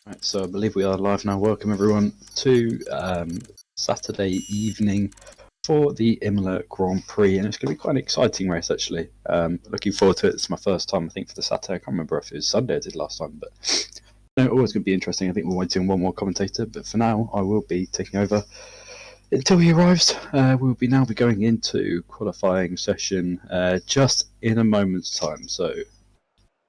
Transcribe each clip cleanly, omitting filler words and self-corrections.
Right, so I believe we are live now. Welcome everyone to Saturday evening for the Imola Grand Prix, and it's going to be quite an exciting race actually. Looking forward to it. It's my first time, I think, for the Saturday. I can't remember if it was Sunday I did last time, but no, always going to be interesting. I think we're waiting on one more commentator, but for now I will be taking over until he arrives. We'll be going into qualifying session just in a moment's time. So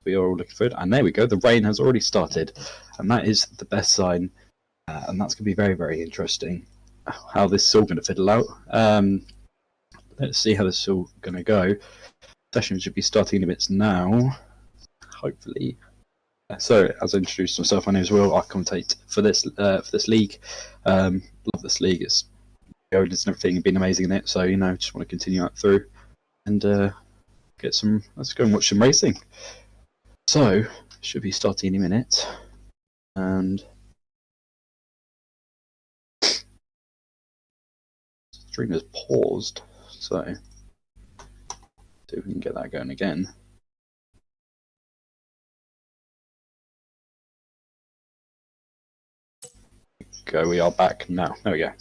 we are all looking forward, and there we go. The rain has already started, and that is the best sign. And that's going to be very, very interesting. How this is all going to fiddle out. Let's see how this is all going to go. Session should be starting in a bit now, hopefully. So, as I introduced myself, my name is Will. I commentate for this league. Love this league. It's going and everything, been amazing in it. So just want to continue that through and get some. Let's go and watch some racing. So, should be starting in a minute, and stream has paused, so see if we can get that going again. Go, we are back now. There we go.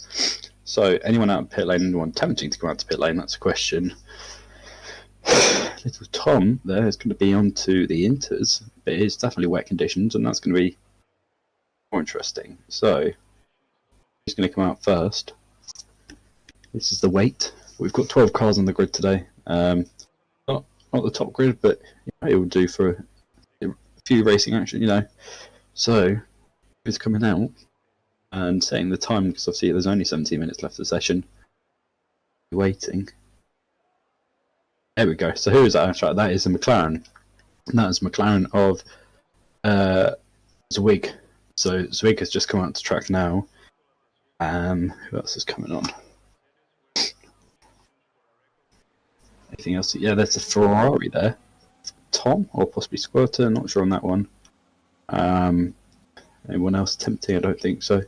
So, anyone out of pit lane, anyone attempting to come out to pit lane, that's a question. Little Tom there is going to be onto the inters, but it's definitely wet conditions, and that's going to be more interesting. So, who's going to come out first? This is the weight. We've got 12 cars on the grid today. Not the top grid, but it will do for a few racing action, So, who's coming out and setting the time, because obviously there's only 17 minutes left of the session. Waiting. There we go. So who is that? That is a McLaren. And that is McLaren of Zwig. So Zwig has just come out to track now. Who else is coming on? Anything else? Yeah, there's a Ferrari there. Tom, or possibly Squirter, not sure on that one. Anyone else tempting? I don't think so.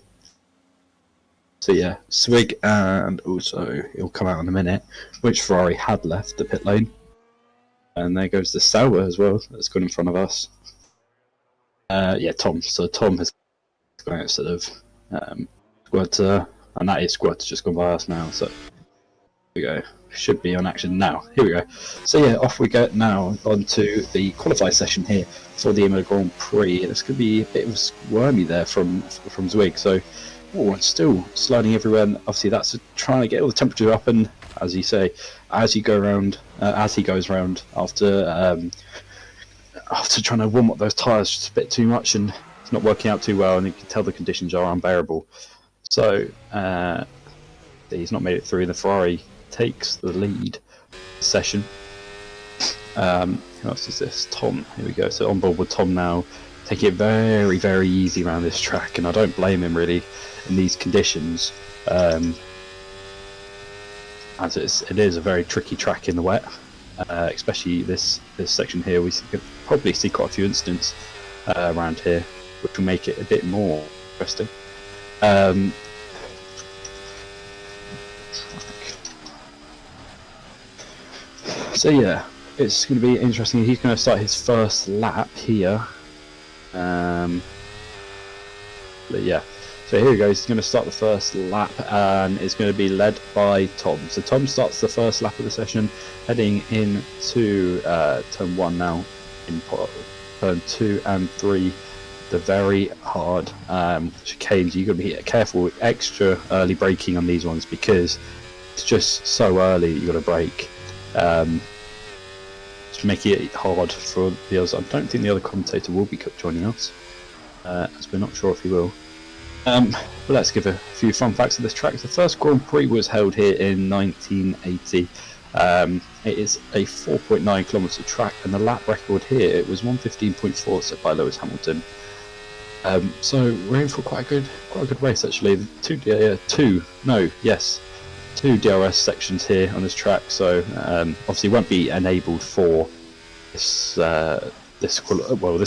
So yeah, Swig, and also he'll come out in a minute, which Ferrari had left the pit lane. And there goes the Sauber as well, that's gone in front of us. Yeah, Tom. So Tom has gone out instead of Squirter, and that is Squirter just gone by us now. So here we go. Should be on action now. Here we go. So yeah, off we go now onto the qualify session here for the Imola Grand Prix. It's going to be a bit of a squirmy there from Zwig. So it's still sliding everywhere. And obviously, that's trying to get all the temperature up. And as you say, as he goes around after trying to warm up those tyres just a bit too much, and it's not working out too well, and you can tell the conditions are unbearable. So he's not made it through. The Ferrari takes the lead session. Who else is this? Tom. Here we go. So on board with Tom now. Take it very, very easy around this track, and I don't blame him really in these conditions, as it is a very tricky track in the wet, especially this section here. We could probably see quite a few incidents around here, which will make it a bit more interesting. So yeah, it's going to be interesting. He's going to start his first lap here. But yeah, so here he goes. He's going to start the first lap, and it's going to be led by Tom. So Tom starts the first lap of the session, heading into turn 1 now, in turn 2 and 3. The very hard chicanes. You've got to be careful with extra early braking on these ones, because it's just so early you've got to brake. To make it hard for the others. I don't think the other commentator will be joining us, as we're not sure if he will. But let's give a few fun facts of this track. The first Grand Prix was held here in 1980. It is a 4.9 kilometre track, and the lap record here, it was 1:15.4, set by Lewis Hamilton. So we're in for quite a good race actually. Two DRS sections here on this track, so obviously won't be enabled for this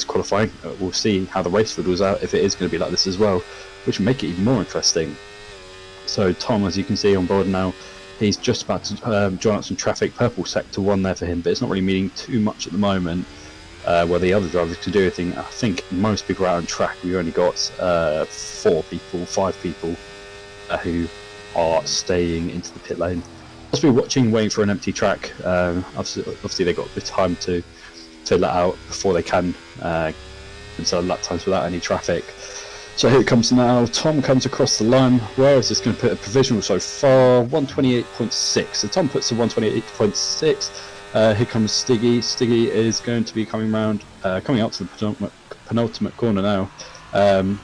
qualifying. We'll see how the race fiddles out, if it is going to be like this as well, which will make it even more interesting. So Tom, as you can see on board now, he's just about to join up some traffic. Purple sector 1 there for him, but it's not really meaning too much at the moment. where the other drivers could do anything. I think most people out on track, we've only got 5 people who are staying into the pit lane. Must be watching, waiting for an empty track. Obviously they got a bit of time to let out before they can, and so lap times without any traffic. So here it comes now. Tom comes across the line. Where is this going to put a provisional so far? 128.6. So Tom puts a 128.6. Here comes Stiggy. Stiggy is going to be coming out to the penultimate corner now. And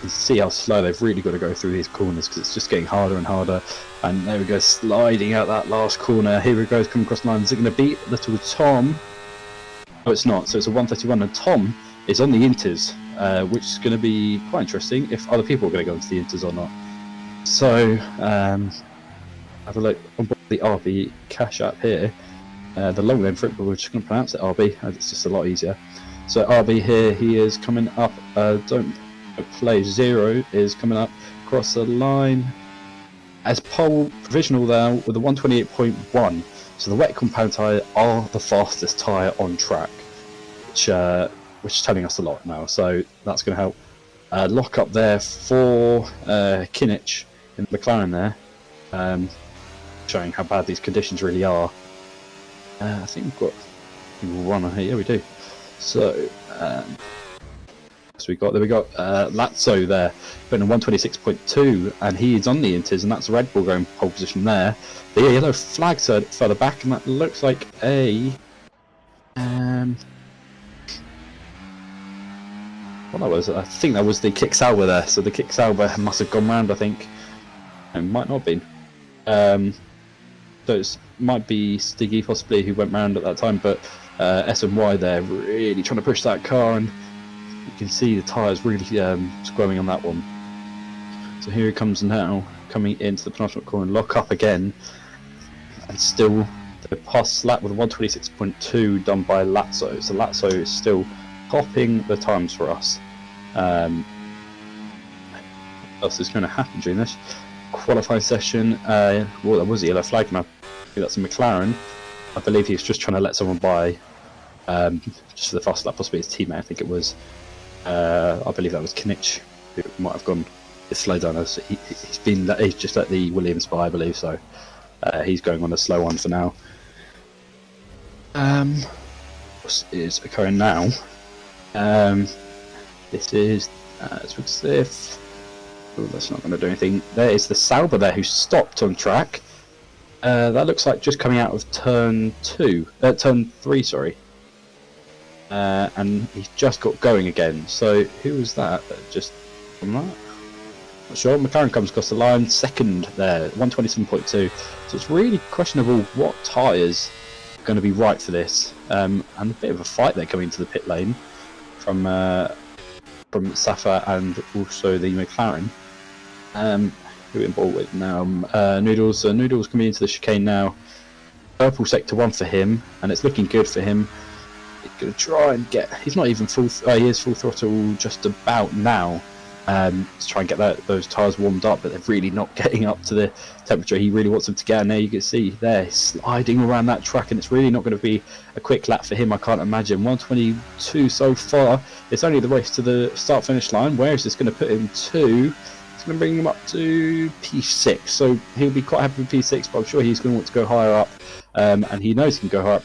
you see how slow they've really got to go through these corners, because it's just getting harder and harder. And there we go, sliding out that last corner. Here it goes, coming across the line. Is it going to beat little Tom? No, it's not. So it's a 131, and Tom is on the inters, which is going to be quite interesting if other people are going to go into the inters or not. So have a look on the RB Cash App here. The long name for it, but we're just going to pronounce it RB, as it's just a lot easier. So RB here, he is coming up. Don't play 0 is coming up across the line as pole provisional there with a 128.1. So the wet compound tyre are the fastest tyre on track, which is telling us a lot now. So that's going to help lock up there for Kinich in the McLaren there, showing how bad these conditions really are. I think we've got a runner here. Yeah, we do. So we got Lazzo there, putting a 126.2, and he is on the inters, and that's Red Bull going pole position there. The yellow flag's further back, and that looks like a what that was. I think that was the Kick Sauber there. So the Kick Sauber must have gone round. I think it might not have been. So it might be Stiggy possibly who went round at that time, but S&Y there really trying to push that car, and you can see the tyres really squirming on that one. So here he comes now, coming into the penultimate corner, lock up again, and still the pass lap with a 126.2 done by Lazzo. So Lazzo is still topping the times for us. What else is going to happen during this qualifying session? Well, there was a yellow flag, and I think that's a McLaren. I believe he was just trying to let someone by, just for the fast lap, possibly his teammate. I think it was. I believe that was Kinich, who might have gone a bit slow down. He's just let the Williams by, I believe. So he's going on a slow one for now. What is occurring now? This is what's this? Oh, that's not going to do anything. There is the Sauber there who stopped on track. That looks like just coming out of turn 3, sorry. And he's just got going again. So who was that? Just from that? Not sure. McLaren comes across the line, second there, 127.2. So it's really questionable what tyres are going to be right for this. And a bit of a fight there coming into the pit lane from Safa and also the McLaren. Who we're in ball with now? Noodles. Noodles coming into the chicane now. Purple sector 1 for him, and it's looking good for him. He's going to try and get. He's not even full. He is full throttle just about now. To try and get those tyres warmed up, but they're really not getting up to the temperature he really wants them to get. And there you can see they're sliding around that track, and it's really not going to be a quick lap for him, I can't imagine. 122 so far. It's only the race to the start-finish line. Where is this going to put him to? It's going to bring him up to P6, so he'll be quite happy with P6, but I'm sure he's going to want to go higher up, and he knows he can go higher up.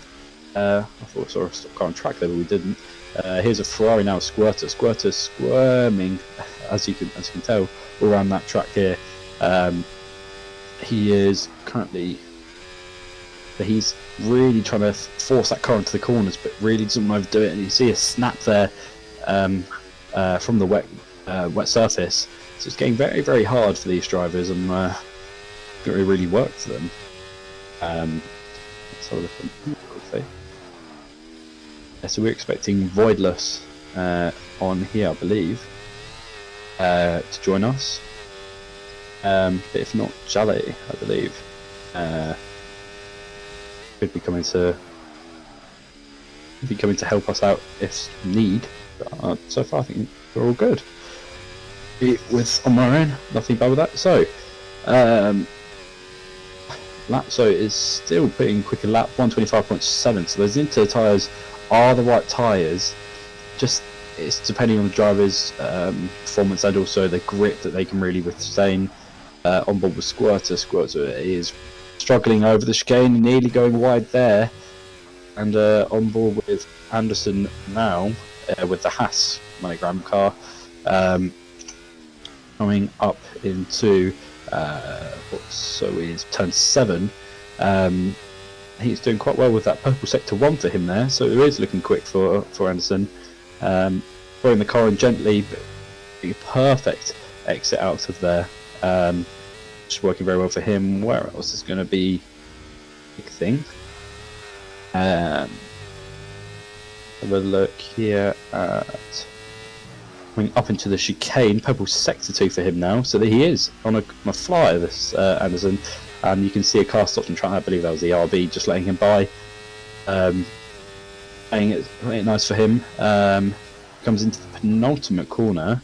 I thought I saw a stop car on track there, but we didn't. Here's a Ferrari now, Squirter squirming, as you can tell, all around that track here. He is currently, he's really trying to force that car into the corners, but really doesn't want to overdo it. And you see a snap there from the wet surface. So it's getting very, very hard for these drivers, and it really worked for them. Let's have a look at them quickly. So we're expecting Voidless on here, I believe, to join us. But if not, Jale, I believe, could be coming to help us out if need. But, so far, I think we're all good. On my own, nothing bad with that. So, lap, so it's still putting quicker lap, 125.7. So those Inter tyres are the right tyres. Just it's depending on the driver's performance and also the grip that they can really withstand. On board with Squirter is struggling over the chicane, nearly going wide there, and on board with Anderson now with the Haas monogram car, coming up into is turn 7. He's doing quite well with that purple sector 1 for him there, so it is looking quick for Anderson. Throwing the car in gently, but a perfect exit out of there. Just working very well for him. Where else is going to be a big thing? Have a look here at coming up into the chicane. Purple sector 2 for him now, so that he is on a flyer, this Anderson. And you can see a car stopped and trying. I believe that was the RB, just letting him by. Playing it nice for him. Comes into the penultimate corner.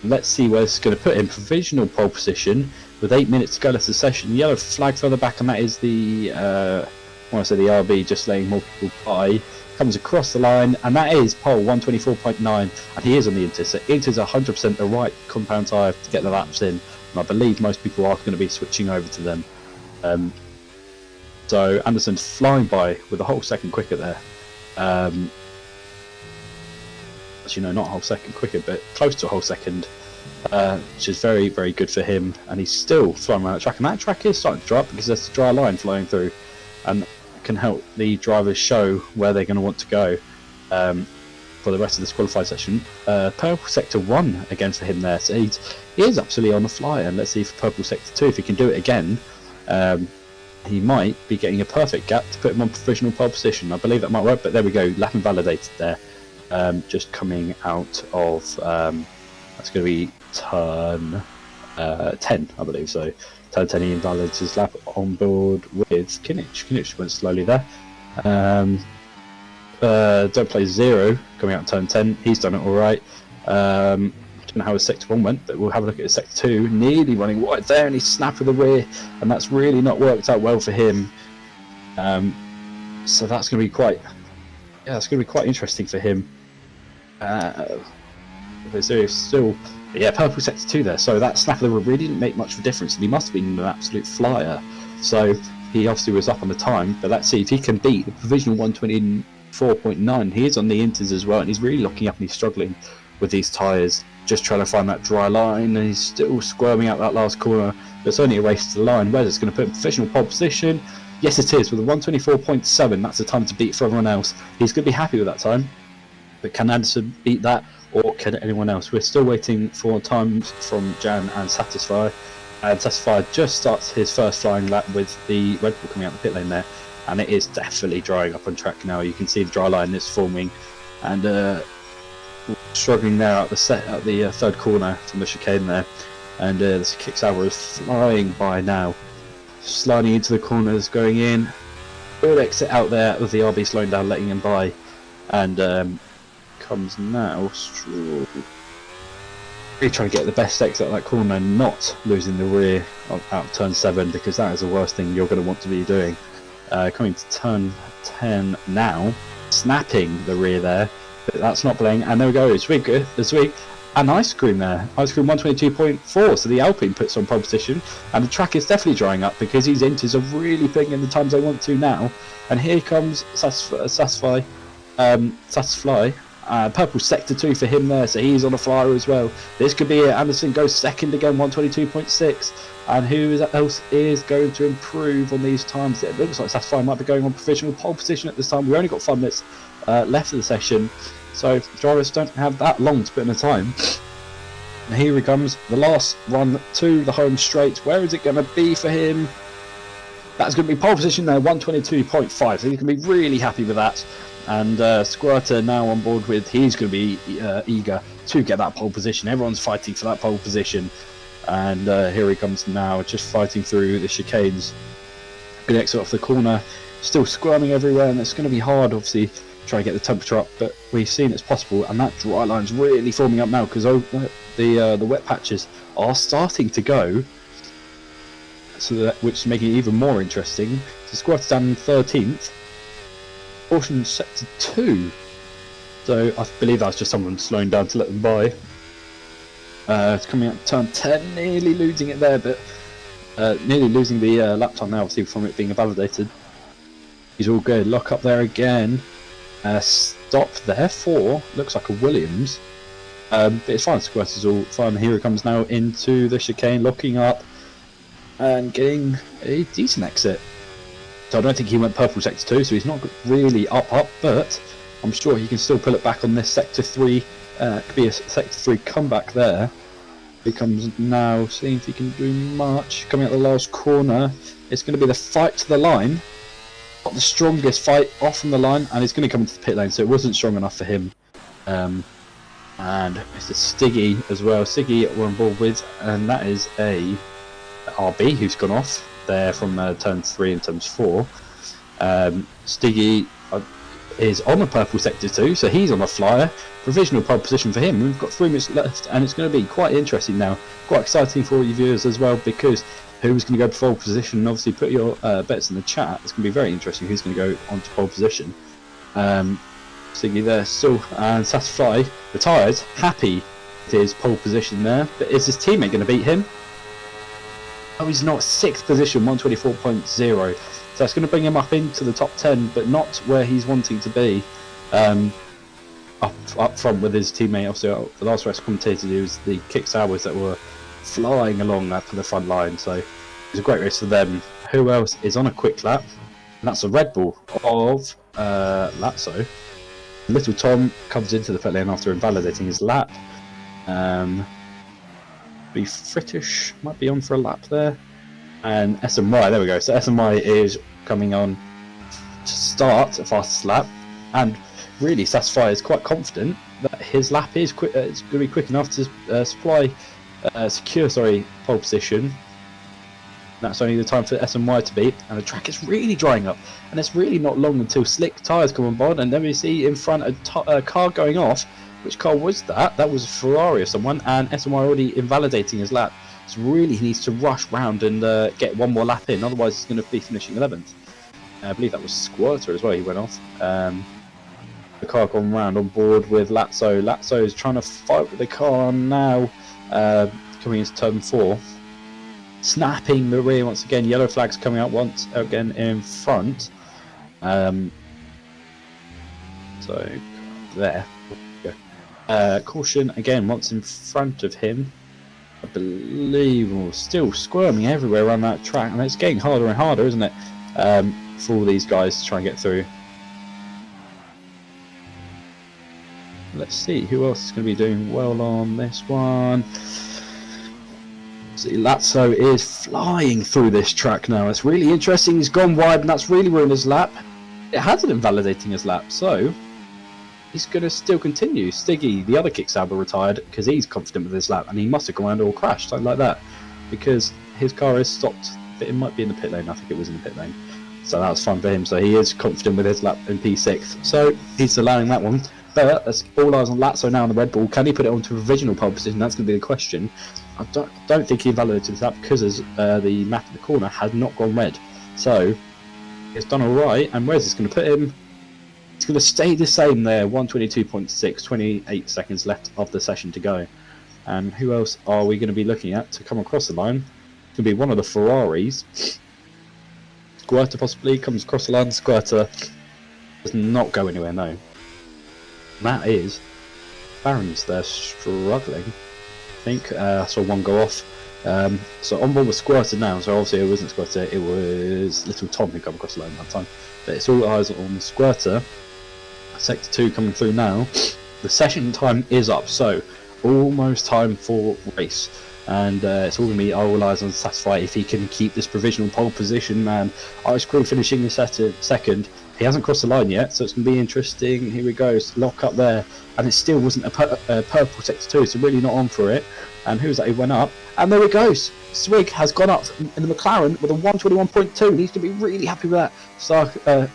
Let's see where it's going to put him. Provisional pole position with 8 minutes to go left of the session. Yellow flag further back, and that is the the RB, just letting more people by. Comes across the line, and that is pole 124.9, and he is on the Inter. So Inter's 100% the right compound tyre to get the laps in, and I believe most people are going to be switching over to them. So Anderson's flying by with a whole second quicker there. Actually, no, not a whole second quicker, but close to a whole second, which is very, very good for him. And he's still flying around the track, and that track is starting to dry up because there's a dry line flowing through, and can help the drivers show where they're going to want to go for the rest of this qualified session. Purple sector 1 again for him there, so he is absolutely on the fly. And let's see for purple sector 2 if he can do it again. He might be getting a perfect gap to put him on provisional pole position. I believe that might work, but there we go, lap invalidated there. Just coming out of that's going to be turn 10, I believe. So turn 10, he invalidates his lap on board with Kinich. Kinich went slowly there. Don't play 0 coming out of turn 10. He's done it all right. Don't know how his sector 1 went, but we'll have a look at his sector 2. Nearly running wide there, and he snapped with the rear, and that's really not worked out well for him. So that's going to be quite, it's going to be quite interesting for him. There's still, purple sector 2 there. So that snap of the rear really didn't make much of a difference, and he must have been an absolute flyer. So he obviously was up on the time, but let's see if he can beat the provisional 124.9. He is on the Inters as well, and he's really locking up, and he's struggling with these tyres, just trying to find that dry line, and he's still squirming out that last corner. But it's only a race to the line. Where's it's going to put him in provisional pole position? Yes, it is, with a 124.7. That's the time to beat for everyone else. He's going to be happy with that time. But can Anderson beat that, or can anyone else? We're still waiting for times from Jan and Satisfy. And Satisfy just starts his first flying lap with the Red Bull coming out the pit lane there, and it is definitely drying up on track now. You can see the dry line is forming, and struggling there at the third corner from the chicane there, and this Kicksauer is flying by now, sliding into the corners, going in, good exit out there with the RB slowing down, letting him by, and comes now really trying to get the best exit out of that corner and not losing the rear out of turn 7, because that is the worst thing you're going to want to be doing. Coming to turn 10 now, snapping the rear there, but that's not playing, and there we go, Zwick, and Ice Cream there, Ice Cream 122.4, so the Alpine puts on pole position, and the track is definitely drying up because these Inters are really putting in the times they want to now. And here comes Satisfy, purple sector 2 for him there, so he's on a flyer as well. This could be it. Anderson goes second again, 122.6, and who else is going to improve on these times? It looks like Satisfy might be going on provisional pole position at this time. We've only got 5 minutes left of the session, so drivers don't have that long to put in a time. And here he comes, the last run to the home straight. Where is it going to be for him? That's going to be pole position there, 122.5, so he can be really happy with that. And Squirter now on board with, he's going to be eager to get that pole position. Everyone's fighting for that pole position, and here he comes now, just fighting through the chicanes. Good exit off the corner, still squirming everywhere, and it's going to be hard, obviously, trying to get the temperature up, but we've seen it's possible. And that dry line's really forming up now, because the wet patches are starting to go. which is making it even more interesting. So Squirter's down in 13th. Caution sector 2. So I believe that's just someone slowing down to let them by. It's coming up turn 10, nearly losing it there, but nearly losing the lap time now, obviously, from it being invalidated. He's all good. Lock up there again. Stop there for, looks like a Williams. But it's fine, Squirter's all fine. Here he comes now into the chicane, locking up and getting a decent exit. So I don't think he went purple sector 2, so he's not really up, but I'm sure he can still pull it back on this sector 3. Could be a sector 3 comeback there. He comes now, seeing if he can do much. Coming out the last corner, it's going to be the fight to the line. Not the strongest fight off from the line, and he's going to come into the pit lane, so it wasn't strong enough for him. And Mr. Stiggy as well. Stiggy we're on board with, and that is a RB who's gone off there from turns 3 and turns 4. Stiggy is on the purple sector 2, so he's on a flyer. Provisional pole position for him. We've got 3 minutes left, and it's going to be quite interesting now. Quite exciting for all you viewers as well, because who's going to go to pole position? Obviously, put your bets in the chat. It's going to be very interesting who's going to go on to pole position. Stiggy there still, and Satisfy retired, happy with his pole position there. But is his teammate going to beat him? Oh, he's not. 6th position, 124.0. So that's going to bring him up into the top 10, but not where he's wanting to be. Up front with his teammate. Obviously, the last race commentated, it was the kick hours that were flying along that to the front line. So it was a great race for them. Who else is on a quick lap? And that's a Red Bull of Lazzo. Little Tom comes into the pit lane after invalidating his lap. Be Fritish might be on for a lap there, and SMY, there we go. So SMY is coming on to start a fastest lap, and really Satisfy is quite confident that his lap is quick. It's going to be quick enough to secure pole position. That's only the time for SMY to beat, and the track is really drying up, and it's really not long until slick tyres come on board, and then we see in front a car going off. Which car was that? That was a Ferrari or someone, and SMY already invalidating his lap. So really he needs to rush round and get one more lap in, otherwise he's going to be finishing 11th. I believe that was Squirter as well, he went off. The car gone round on board with Lazzo. Lazzo is trying to fight with the car now, coming into turn 4. Snapping the rear once again, yellow flags coming out once again in front. So there. Caution again once in front of him. I believe we're still squirming everywhere around that track, and it's getting harder and harder, isn't it, for all these guys to try and get through. Let's see who else is going to be doing well on this one. See, Lazzo is flying through this track now. It's really interesting. He's gone wide, and that's really ruined his lap. It hasn't invalidating his lap, so he's going to still continue. Stiggy, the other kick-saber, retired because he's confident with his lap, and he must have gone around or crashed, something like that, because his car is stopped. It might be in the pit lane. I think it was in the pit lane. So that was fun for him. So he is confident with his lap in P6. So he's allowing that one. But that's all eyes on Lazzo now on the Red Bull. Can he put it onto a provisional pole position? That's going to be the question. I don't think he invalidated his lap because the map in the corner has not gone red. So it's done all right. And where's this going to put him? It's going to stay the same there, 122.6, 28 seconds left of the session to go. And who else are we going to be looking at to come across the line? It's going to be one of the Ferraris. Squirter possibly comes across the line. Squirter does not go anywhere, no. And that is Barons there struggling. I think I saw one go off. So on board with Squirter now, so obviously it wasn't Squirter, it was Little Tom who come across the line that time. But it's all eyes on Squirter. Sector 2 coming through now. The session time is up, so almost time for race. And it's all going to be all eyes on Satisfy if he can keep this provisional pole position. And Ice Cream finishing the second. He hasn't crossed the line yet, so it's going to be interesting. Here we go, lock up there. And it still wasn't a purple sector 2, so really not on for it. And who's that? He went up. And there he goes. Swig has gone up in the McLaren with a 121.2. He's going to be really happy with that.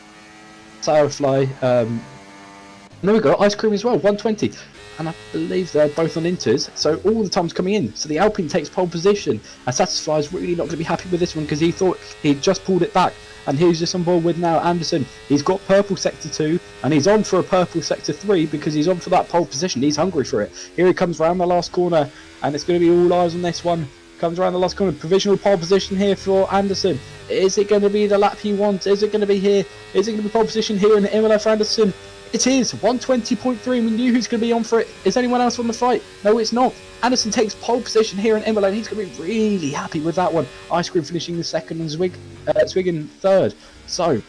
Firefly. And there we go, Ice Cream as well, 120. and I believe they're both on inters, so all the time's coming in. So the Alpine takes pole position, and Satisfy is really not going to be happy with this one because he thought he'd just pulled it back. And he's just on board with now Anderson. He's got purple sector 2, and he's on for a purple sector 3 because he's on for that pole position. He's hungry for it. Here he comes around the last corner, and it's going to be all eyes on this one. Comes around the last corner, provisional pole position here for Anderson. Is it going to be the lap he wants? Is it going to be here? Is it going to be pole position here in Imola for Anderson? It is 120.3. We knew who's going to be on for it. Is anyone else on the fight? No, it's not. Anderson takes pole position here in Imola, and he's going to be really happy with that one. Ice Cream finishing the second and Zwigan third. So,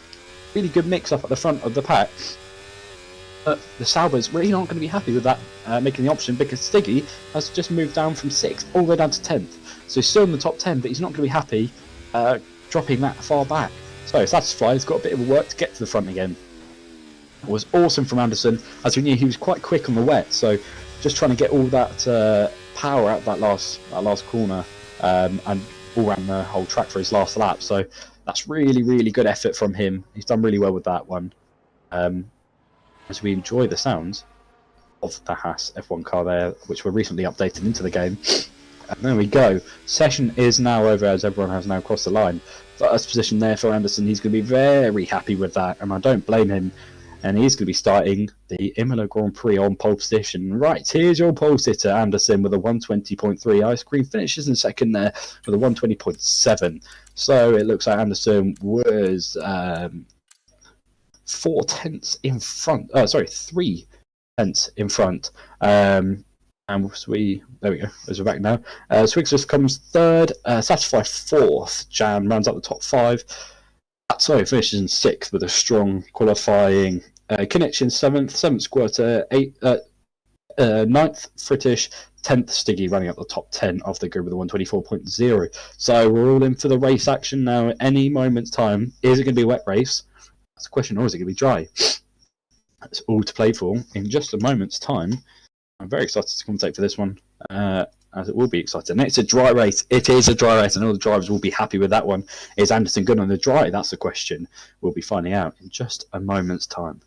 really good mix-up at the front of the pack. But the Saubers really aren't going to be happy with that making the option because Stiggy has just moved down from 6th all the way down to 10th. So he's still in the top 10, but he's not going to be happy dropping that far back. So Satisfy has got a bit of work to get to the front again. It was awesome from Anderson, as we knew he was quite quick on the wet, so just trying to get all that power out that last corner and all around the whole track for his last lap. So that's really, really good effort from him. He's done really well with that one. As we enjoy the sounds of the Haas F1 car there, which were recently updated into the game. And there we go. Session is now over as everyone has now crossed the line. First position there for Anderson. He's going to be very happy with that, and I don't blame him. And he's going to be starting the Imola Grand Prix on pole position. Right, here's your pole sitter, Anderson, with a 120.3. Ice Cream finishes in second there with a 120.7. So it looks like Anderson was 4 tenths in front. 3 tenths in front. And there we go, as we're back now. Swigs just comes third, Satisfy fourth, Jan rounds out the top 5. Finishes in 6th with a strong qualifying. Connection 7th Squirter, 9th Fritish, 10th Stiggy running up the top 10 of the grid with a 124.0. So we're all in for the race action now at any moment's time. Is it going to be a wet race? That's the question, or is it going to be dry? That's all to play for in just a moment's time. I'm very excited to commentate for this one, as it will be exciting. It's a dry race. It is a dry race, and all the drivers will be happy with that one. Is Anderson good on the dry? That's the question. We'll be finding out in just a moment's time.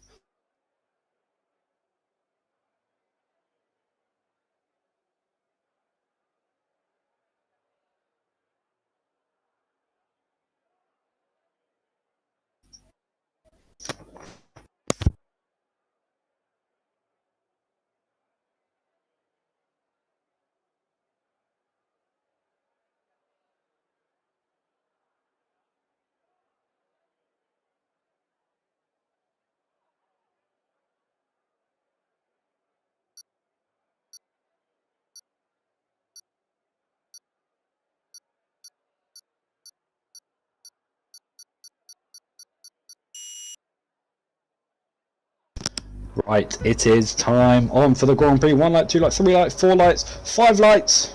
Right, it is time on for the Grand Prix. 1 light, 2 lights, 3 lights, 4 lights, 5 lights.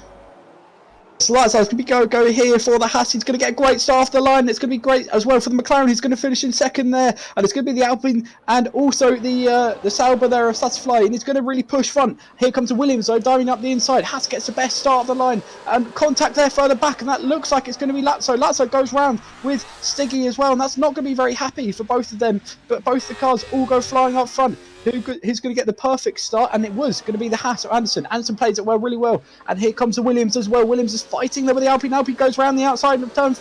It's lights out. It's going to be go here for the Haas. He's going to get a great start off the line. It's going to be great as well for the McLaren. He's going to finish in second there, and it's going to be the Alpine and also the Sauber there of Satisfy, and he's going to really push front. Here comes the Williams though, diving up the inside. Haas gets the best start of the line, and contact there further back, and that looks like it's going to be Lazzo. Lazzo goes round with Stiggy as well, and that's not going to be very happy for both of them. But both the cars all go flying up front. Who's going to get the perfect start? And it was going to be the Haas or Anderson. Anderson plays it really well. And here comes the Williams as well. Williams is fighting there with the Alpine. Alpine goes round the outside of turn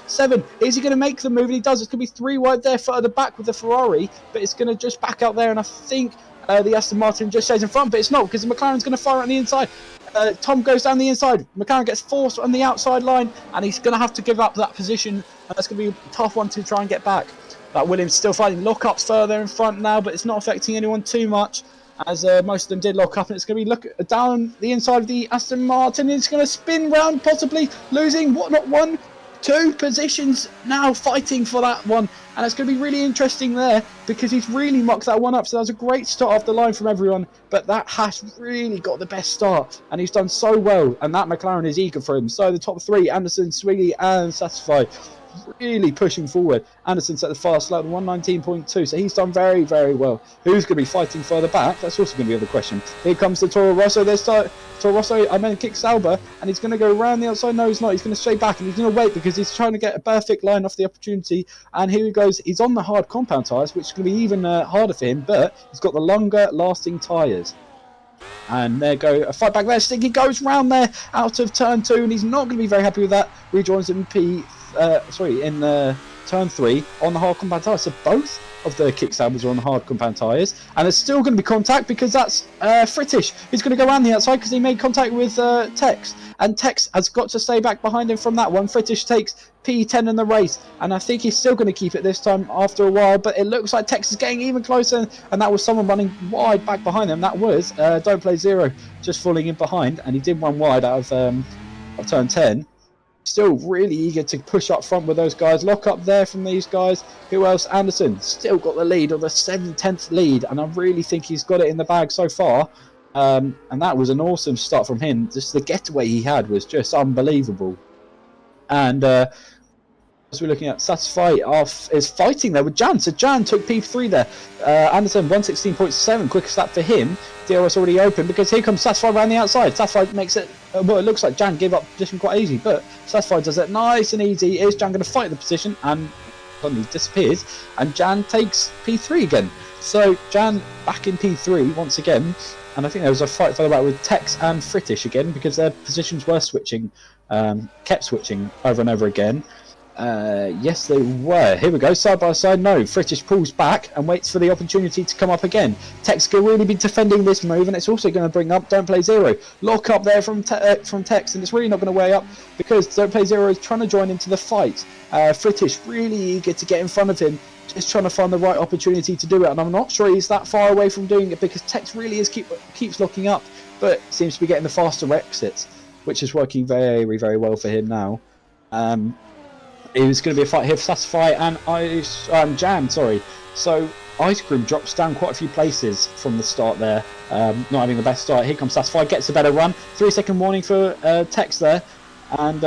7. Is he going to make the move? And he does. It's going to be 3 wide there further back with the Ferrari, but it's going to just back out there. And I think the Aston Martin just stays in front, but it's not because the McLaren's going to fire on the inside. Tom goes down the inside. McLaren gets forced on the outside line, and he's going to have to give up that position. And that's going to be a tough one to try and get back. That Williams still fighting lockups further in front now, but it's not affecting anyone too much, as most of them did lock up, and it's going to be down the inside of the Aston Martin. It's going to spin round, possibly losing not 1, 2 positions now, fighting for that one, and it's going to be really interesting there because he's really mocked that one up. So that was a great start off the line from everyone, but that has really got the best start, and he's done so well, and that McLaren is eager for him. So the top 3, Anderson, Swiggy and Satisfy, really pushing forward. Anderson set the fast lap, 119.2, so he's done very, very well. Who's going to be fighting further back? That's also going to be the question. Here comes the Toro Rosso. There's Toro Rosso, kick Sauber, and he's going to go around the outside. No, he's not. He's going to stay back, and he's going to wait because he's trying to get a perfect line off the opportunity. And here he goes. He's on the hard compound tyres, which is going to be even harder for him, but he's got the longer lasting tyres. And there go a fight back there. Stinky goes round there out of turn 2, and he's not going to be very happy with that. Rejoins in turn 3 on the hard compound tyres. So both of the kick sables are on the hard compound tyres, and there's still going to be contact because that's Fritish. He's going to go around the outside because he made contact with Tex, and Tex has got to stay back behind him from that one. Fritish takes P10 in the race, and I think he's still going to keep it this time after a while, but it looks like Tex is getting even closer, and that was someone running wide back behind him. That was Don't Play Zero just falling in behind, and he did run wide out of turn 10. Still really eager to push up front with those guys. Lock up there from these guys. Who else? Anderson still got the lead, or the 7/10th lead, and I really think he's got it in the bag so far. And that was an awesome start from him. Just the getaway he had was just unbelievable. And as we're looking at, Satisfy is fighting there with Jan. So Jan took P3 there. Anderson 116.7, quickest lap for him. DRS already open because here comes Satisfy around the outside. Satisfy makes it, well, it looks like Jan gave up position quite easy, but Satisfy does it nice and easy. Is Jan going to fight the position? And suddenly disappears, and Jan takes P3 again. So Jan back in P3 once again, and I think there was a fight further back with Tex and Fritish again because their positions were switching, kept switching over and over again. Yes, they were. Here we go, side by side. No, Fritish pulls back and waits for the opportunity to come up again. Tex will really be defending this move, and it's also going to bring up Don't Play Zero. Lock up there from Tex, and it's really not going to weigh up because Don't Play Zero is trying to join into the fight. Fritish really eager to get in front of him, just trying to find the right opportunity to do it, and I'm not sure he's that far away from doing it because Tex really is keeps locking up, but seems to be getting the faster exits, which is working very, very well for him now. It was going to be a fight here for Satisfy and Jam, sorry. So Ice Cream drops down quite a few places from the start there, not having the best start. Here comes Satisfy, gets a better run. 3-second warning for Tex there. And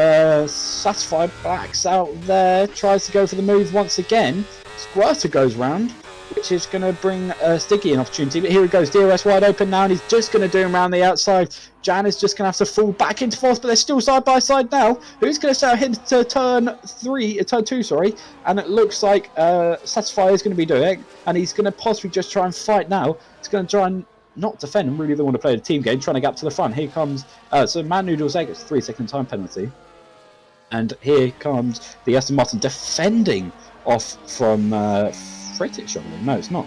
Satisfy backs out there, tries to go for the move once again. Squirter goes round, which is going to bring Sticky an opportunity. But here he goes, DRS wide open now, and he's just going to do him around the outside. Jan is just going to have to fall back into fourth, but they're still side by side now. Who's going to start into turn 2, sorry. And it looks like Satisfy is going to be doing it, and he's going to possibly just try and fight now. He's going to try and not defend and really don't want to play the team game, trying to gap to the front. Here comes, so Man Noodles Egg, it's a 3-second time penalty. And here comes the Aston Martin defending off from Fritish, I believe. No, it's not.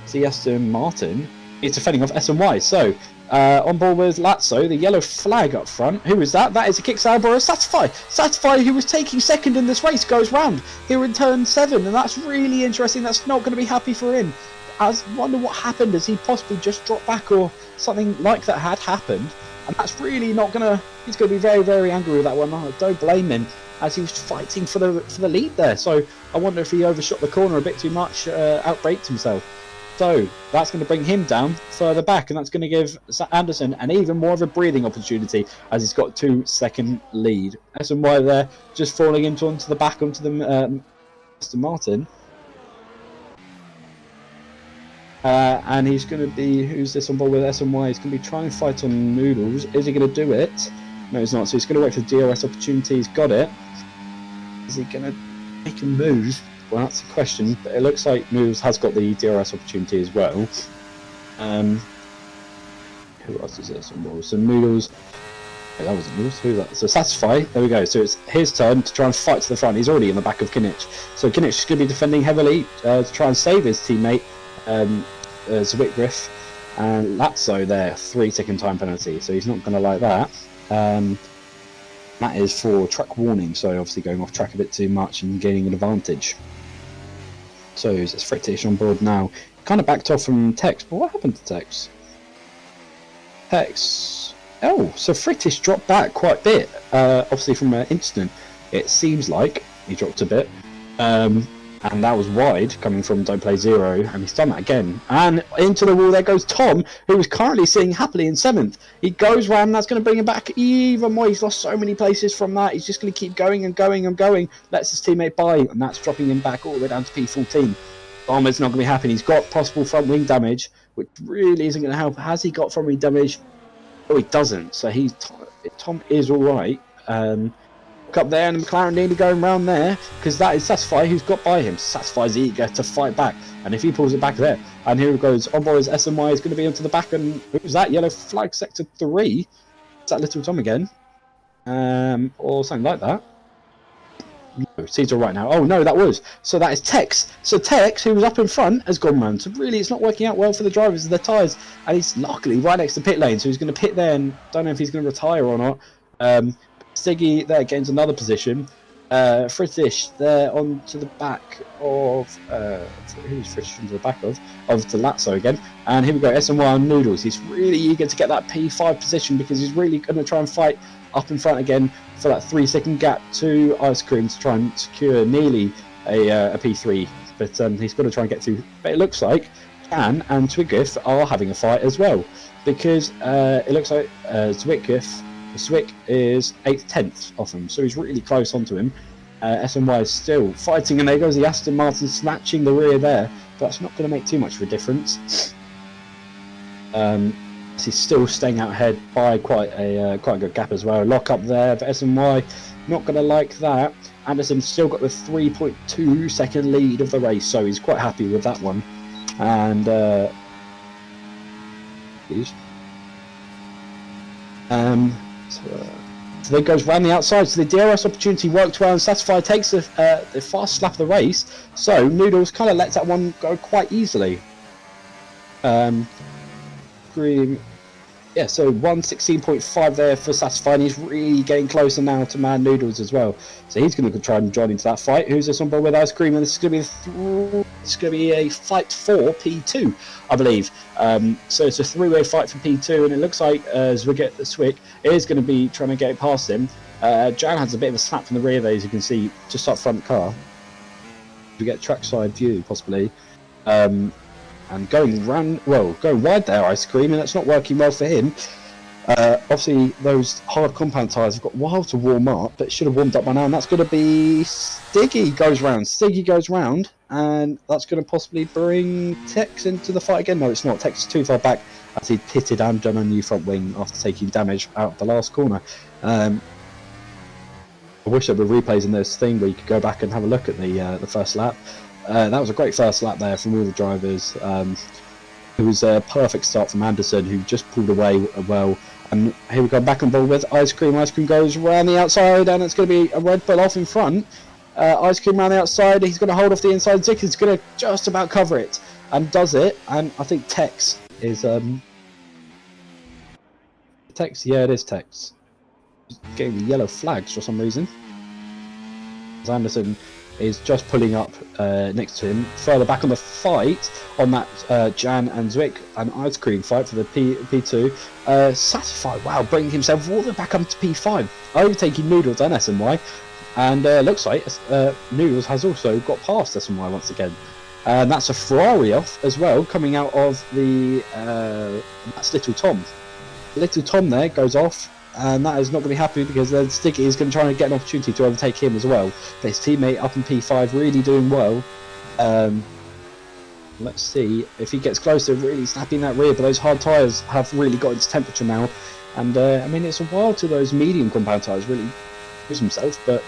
It's the Aston Martin. It's defending off S&Y. So, on board with Lazzo, the yellow flag up front. Who is that? That is a kick saber or a Satisfy. Satisfy, who was taking second in this race, goes round here in turn 7, and that's really interesting. That's not going to be happy for him. I wonder what happened. Has he possibly just dropped back or something like that had happened? And that's really not going to... He's going to be very, very angry with that one. I don't blame him, as he was fighting for the lead there. So I wonder if he overshot the corner a bit too much, outbraked himself. So that's going to bring him down further back, and that's going to give Anderson an even more of a breathing opportunity, as he's got 2-second lead. S&Y there just falling onto the back onto the Aston Martin. And he's going to be, who's this on board with S&Y? He's going to be trying to fight on Noodles. Is he going to do it? No, he's not. So he's going to wait for the DRS opportunity. He's got it. Is he going to make a move? Well, that's the question. But it looks like Noodles has got the DRS opportunity as well. Who else is this on board? So Noodles. Oh, that was Noodles. Who's that? So Satisfy. There we go. So it's his turn to try and fight to the front. He's already in the back of Kinich. So Kinich is going to be defending heavily to try and save his teammate. Zwitgriff, and Lazzo there, 3-second time penalty, so he's not going to like that. That is for track warning, so obviously going off track a bit too much and gaining an advantage. So it's Fritish on board now. Kind of backed off from Tex, but what happened to Tex? Oh, so Fritish dropped back quite a bit, obviously from an incident. It seems like he dropped a bit. And that was wide, coming from Don't Play Zero, and he's done that again. And into the wall there goes Tom, who is currently sitting happily in 7th. He goes round, and that's going to bring him back even more. He's lost so many places from that. He's just going to keep going and going and going. Lets his teammate by, and that's dropping him back all the way down to P14. Tom is not going to be happy. He's got possible front wing damage, which really isn't going to help. Has he got front wing damage? Oh, he doesn't. So Tom is all right. Up there, and the McLaren nearly going round there because that is Satisfy who's got by him. Satisfy's eager to fight back, and if he pulls it back there, and here it goes. On board SMY is going to be onto the back, and who's that? Yellow flag sector 3. Is that Little Tom again? Or something like that. No, Caesar right now. Oh no, that was. So that is Tex. So Tex, who was up in front, has gone round. So really, it's not working out well for the drivers of the tyres, and he's luckily right next to pit lane, so he's going to pit there, and don't know if he's going to retire or not. Stiggy there gains another position. Fritish there onto the back of who's Fritish onto the back of the Lazzo again. And here we go, SMY on Noodles. He's really eager to get that P5 position because he's really going to try and fight up in front again for that 3-second gap to Ice Cream to try and secure nearly a P3. But he's got to try and get through. But it looks like Jan and Twiggiff are having a fight as well because it looks like Zwick is 8/10 off him, so he's really close onto him. SMY is still fighting, and there goes the Aston Martin snatching the rear there, but that's not going to make too much of a difference. He's still staying out ahead by quite a good gap as well. Lock up there for SMY, not going to like that. Anderson's still got the 3.2 second lead of the race, so he's quite happy with that one. And so it goes round the outside, so the DRS opportunity worked well, and Satisfy takes the fast slap of the race, so Noodles kind of lets that one go quite easily. Yeah, so 1:16.5 there for Satisfy, and he's really getting closer now to Man Noodles as well. So he's going to try and join into that fight. Who's this on board with Ice Cream? And this is going to be a fight for P2, I believe. So it's a three-way fight for P2, and it looks like Zwick is going to be trying to get past him. Jan has a bit of a slap from the rear there, as you can see, just up front car. We get trackside view, possibly. And going wide there, Ice Cream, and that's not working well for him. Obviously, those hard compound tyres have got a while to warm up, but it should have warmed up by now, and that's going to be Stiggy goes round, and that's going to possibly bring Tex into the fight again. No, it's not. Tex is too far back as he pitted and done a new front wing after taking damage out of the last corner. I wish there were replays in this thing where you could go back and have a look at the first lap. That was a great first lap there from all the drivers. It was a perfect start from Anderson, who just pulled away well. And here we go, back on board with Ice Cream. Ice Cream goes around the outside, and it's going to be a Red Bull off in front. Ice Cream around the outside, he's going to hold off the inside. Zick is going to just about cover it, and does it. And I think Tex is... Tex, yeah, it is Tex. Getting the yellow flags for some reason. As Anderson is just pulling up next to him. Further back on the fight, on that Jan and Zwick and Ice Cream fight for the P2. Satisfy, wow, bringing himself all the way back up to P5, overtaking Noodles and SMY. And looks like Noodles has also got past SMY once again. And that's a Ferrari off as well, coming out of the... that's Little Tom. Little Tom there goes off. And that is not going to be happy because then Sticky is going to try and get an opportunity to overtake him as well. But his teammate up in P5 really doing well. Let's see if he gets closer, really snapping that rear. But those hard tyres have really got its temperature now. And I mean, it's a while till those medium compound tyres really use themselves, but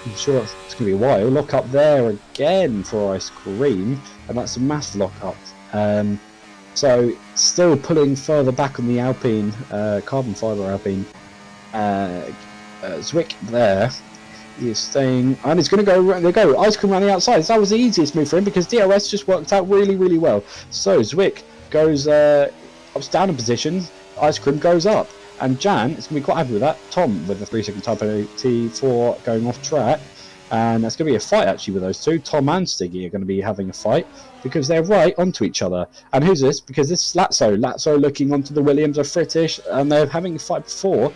I'm sure it's going to be a while. Lock up there again for Ice Cream, and that's a mass lock up. So still pulling further back on the Alpine, carbon fibre Alpine. Zwick there, he is staying, and he's going to go, there go, Ice Cream around the outside. So that was the easiest move for him because DRS just worked out really, really well. So Zwick goes down in position, Ice Cream goes up, and Jan is going to be quite happy with that. Tom with the 3-second type penalty for going off track. And that's going to be a fight actually with those two. Tom and Stiggy are going to be having a fight because they're right onto each other. And who's this? Because this is Lazzo looking onto the Williams of Fritish, and they're having a fight before,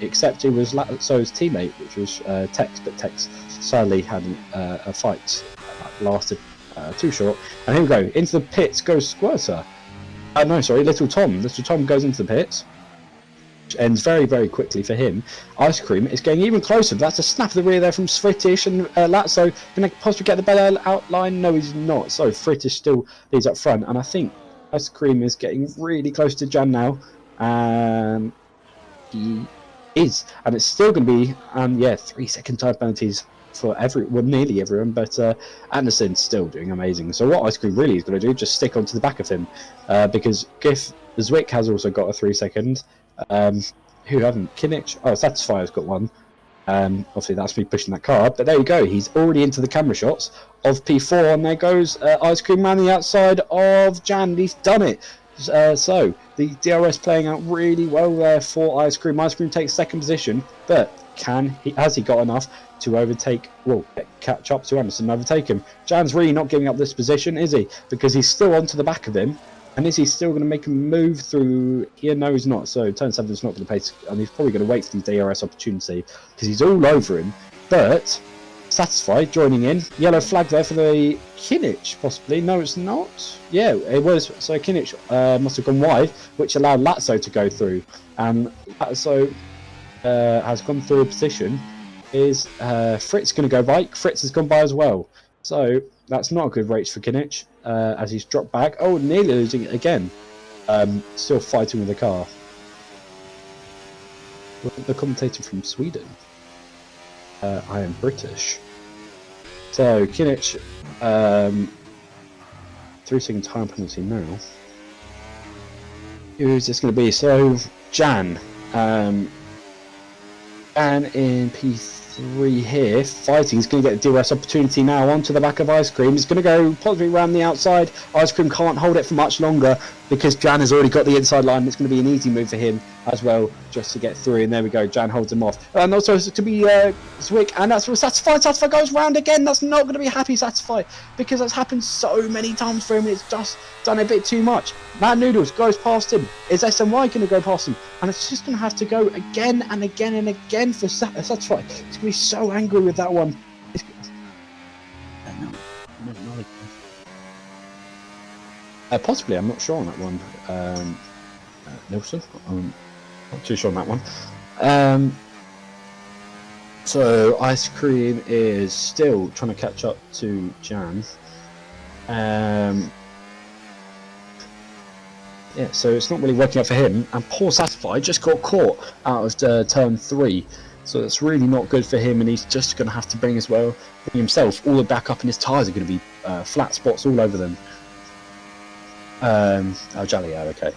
except it was Lazzo's teammate, which was Tex, but Tex sadly had a fight that lasted too short. And here we go, into the pits goes Squirter. Little Tom. Little Tom goes into the pits. Which ends very, very quickly for him. Ice Cream is getting even closer. That's a snap of the rear there from Fritish, and Lazzo can possibly get the better outline. No, he's not. So Fritish still leads up front, and I think Ice Cream is getting really close to Jan now. is, and it's still going to be, yeah, 3-second time penalties for nearly everyone, but Anderson's still doing amazing. So what Ice Cream really is going to do, just stick onto the back of him, because Zwick has also got a 3-second. Who haven't? Kinich? Oh, Satisfier's got one. Obviously that's me pushing that car up, but there you go, he's already into the camera shots of P4, and there goes Ice Cream around the outside of Jan. He's done it. So the DRS playing out really well there for Ice Cream. Ice Cream takes second position, but has he got enough to overtake, catch up to Anderson and overtake him? Jan's really not giving up this position, is he? Because he's still onto the back of him. And is he still going to make a move through here? No, he's not. So turn 7's not going to pace, and he's probably going to wait for the DRS opportunity because he's all over him. But Satisfied joining in. Yellow flag there for the Kinich, possibly. No, it's not. Yeah, it was. So Kinich must have gone wide, which allowed Lazzo to go through. And Lazzo has gone through a position. Is Fritz going to go by? Fritz has gone by as well. So that's not a good race for Kinich as he's dropped back. Oh, nearly losing it again. Still fighting with the car. The commentator from Sweden. I am British. So Kinich, 3-second time penalty now. Who's this going to be? So Jan. Jan in P3 here, fighting. He's going to get a DRS opportunity now onto the back of Ice Cream. He's going to go possibly around the outside. Ice Cream can't hold it for much longer because Jan has already got the inside line. It's going to be an easy move for him as well, just to get through. And there we go. Jan holds him off. And also to be Zwick, and that's for Satisfied. Satisfied goes round again. That's not going to be happy Satisfied because that's happened so many times for him. It's just done a bit too much. Mad Noodles goes past him. Is SMY going to go past him? And it's just going to have to go again and again and again for Satisfied. He's going to be so angry with that one. Possibly, I'm not sure on that one. Nilsson? I'm not too sure on that one. So Ice Cream is still trying to catch up to Jan. Yeah, so it's not really working out for him. And poor Satisfied just got caught out of turn 3. So that's really not good for him, and he's just going to have to bring himself all the way back up, and his tyres are going to be flat spots all over them. Jolly, yeah, okay.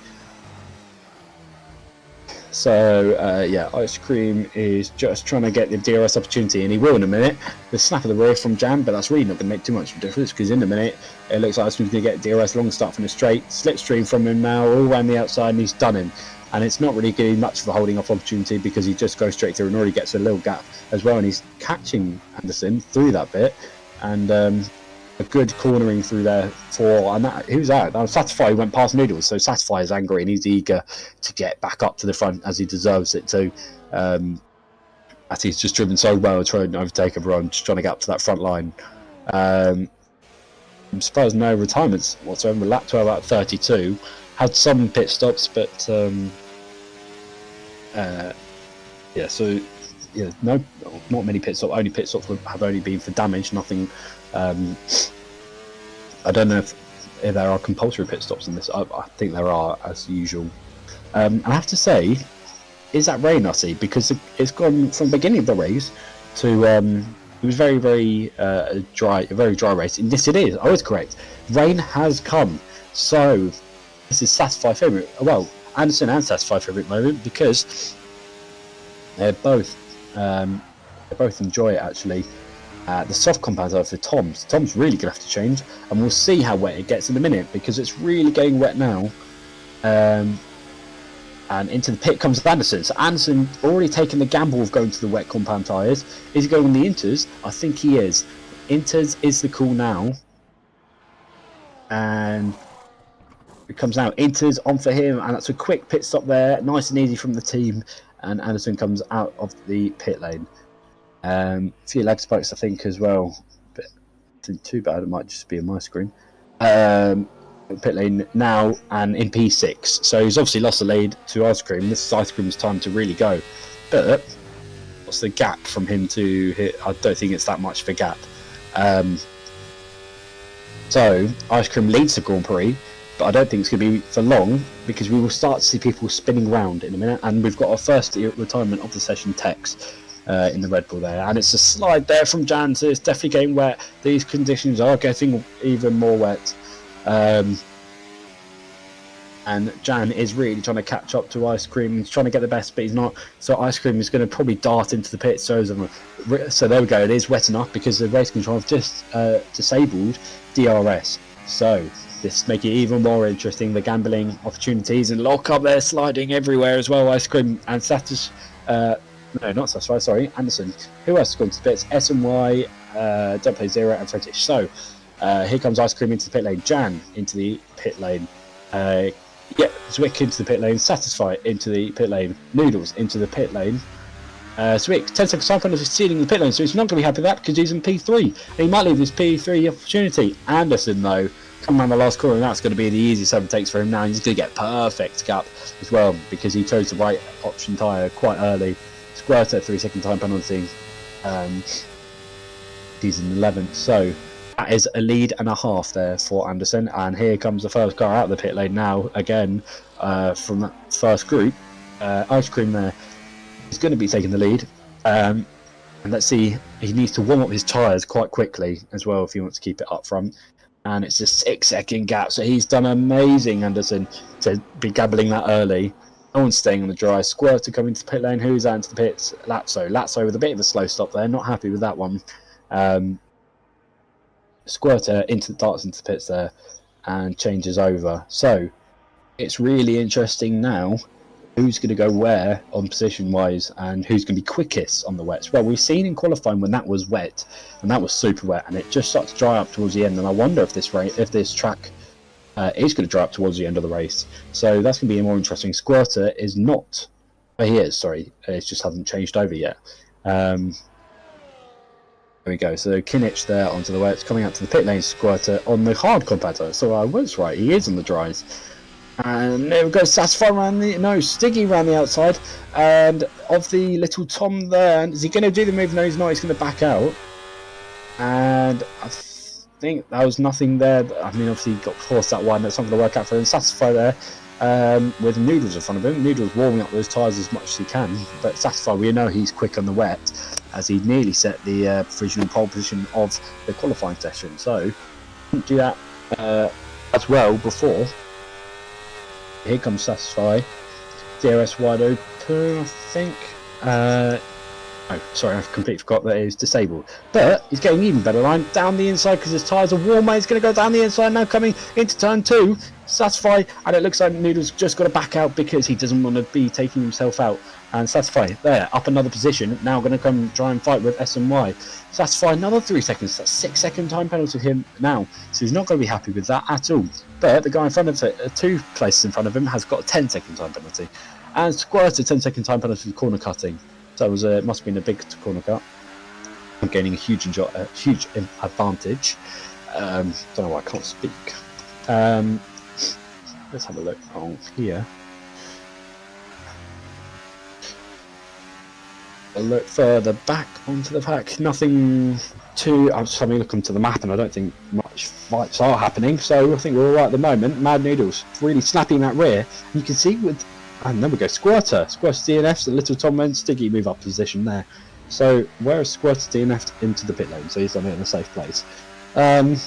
So, yeah, Ice Cream is just trying to get the DRS opportunity, and he will in a minute. The snap of the rear from Jan, but that's really not going to make too much of a difference, because in a minute, it looks like Ice Cream's going to get DRS long start from the straight, slipstream from him now, all around the outside, and he's done him. And it's not really giving much of a holding off opportunity because he just goes straight through and already gets a little gap as well, and he's catching Anderson through that bit, and a good cornering through there for, and that, who's that? Satisfy went past Noodles, so Satisfy is angry and he's eager to get back up to the front as he deserves it too. As he's just driven so well, trying to overtake everyone, just trying to get up to that front line. I'm surprised no retirements whatsoever. Lap 12 out of 32. Had some pit stops, but yeah, so yeah, not many pit stops. Only pit stops have only been for damage, nothing. I don't know if there are compulsory pit stops in this. I think there are, as usual. And I have to say, is that rain I see? Because it's gone from the beginning of the race to it was very, very dry, a very dry race. And yes, it is. I was correct. Rain has come. So this is Satisfy favourite. Well, Anderson and Satisfy favourite moment because they both enjoy it actually. The soft compounds are for Tom's. Tom's really going to have to change, and we'll see how wet it gets in a minute because it's really getting wet now. And into the pit comes Anderson. So Anderson already taken the gamble of going to the wet compound tyres. Is he going on the Inters? I think he is. Inters is the call now. And it comes now. Inters on for him, and that's a quick pit stop there. Nice and easy from the team. And Anderson comes out of the pit lane. A few lag spikes I think as well, but not too bad, it might just be on my screen. Pit lane now and in P6, so he's obviously lost the lead to Ice Cream. This is Ice Cream's time to really go, but what's the gap from him to hit? I don't think it's that much of a gap. So Ice Cream leads the Grand Prix, but I don't think it's going to be for long, because we will start to see people spinning around in a minute, and we've got our first retirement of the session, Tex, in the Red Bull there, and it's a slide there from Jan, so it's definitely getting wet. These conditions are getting even more wet, and Jan is really trying to catch up to Ice Cream. He's trying to get the best, but he's not. So Ice Cream is going to probably dart into the pit. So there we go. It is wet enough because the race control have just disabled DRS. So this make it even more interesting. The gambling opportunities and lock up there, sliding everywhere as well. Ice Cream and no, not Satisfy. Sorry, Anderson. Who else has gone to the pits? S&Y, Don't Play Zero, and Fetish. So here comes Ice Cream into the pit lane. Jan into the pit lane. Zwick into the pit lane, Satisfy into the pit lane, Noodles into the pit lane. Zwick, 10 seconds time penalty stealing the pit lane, so he's not going to be happy with that because he's in P3. And he might leave his P3 opportunity. Anderson, though, coming around the last corner, and that's going to be the easiest 7 takes for him now. He's going to get perfect gap as well because he chose the right option tyre quite early. Squirter, 3 second time penalty. He's in 11th, so that is a lead and a half there for Anderson, and here comes the first car out of the pit lane now, again, from that first group. Ice Cream there is going to be taking the lead, and let's see, he needs to warm up his tyres quite quickly as well if he wants to keep it up front, and it's a 6 second gap, so he's done amazing, Anderson, to be gabbling that early. No one's staying on the dry. Squirter coming to the pit lane, who's out into the pits? Lazzo with a bit of a slow stop there, not happy with that one. Squirter darts into the pits there and changes over. So it's really interesting now who's going to go where on position wise and who's going to be quickest on the wets. Well, we've seen in qualifying when that was wet and that was super wet and it just started to dry up towards the end, and I wonder if this track is going to dry up towards the end of the race. So that's going to be more interesting. Squirter is not, he is, sorry, it just hasn't changed over yet. There we go, so Kinich there onto the wets, coming out to the pit lane. Squirter on the hard compactor, so I was right, he is on the dries. And there we go, Satisfy around Stiggy around the outside, and of the little Tom there, and is he going to do the move? No, he's not, he's going to back out. And I think that was nothing there, but I mean, obviously he got forced that one, that's not going to work out for him. Satisfy there, with Noodles in front of him. Noodles warming up those tyres as much as he can, but Satisfy, we know he's quick on the wet, as he nearly set the provisional pole position of the qualifying session. So, didn't do that as well before. Here comes Satisfy. DRS wide open, I think. Oh, sorry, I've completely forgot that he's disabled. But he's getting even better line down the inside because his tyres are warmer. He's going to go down the inside now, coming into turn 2. Satisfy, and it looks like Noodles just got to back out because he doesn't want to be taking himself out. And Satisfy there, up another position, now going to come try and fight with S&Y. Satisfy another 3 seconds, that's 6 second time penalty to him now, so he's not going to be happy with that at all. But the guy in front of it, 2 places in front of him, has got a 10 second time penalty. And Squirter, 10 second time penalty for corner cutting. So it must have been a big corner cut. I'm gaining a huge advantage. Don't know why I can't speak. Let's have a look on here. A look further back onto the pack. Nothing too. I'm just having a look onto the map, and I don't think much fights are happening. So I think we're all right at the moment. Mad Noodles really snapping that rear. And you can see with, and there we go. Squirter DNFs, and Little Tom and Stiggy move up position there. So where is Squirter DNF'd into the pit lane? So he's done it in a safe place. We're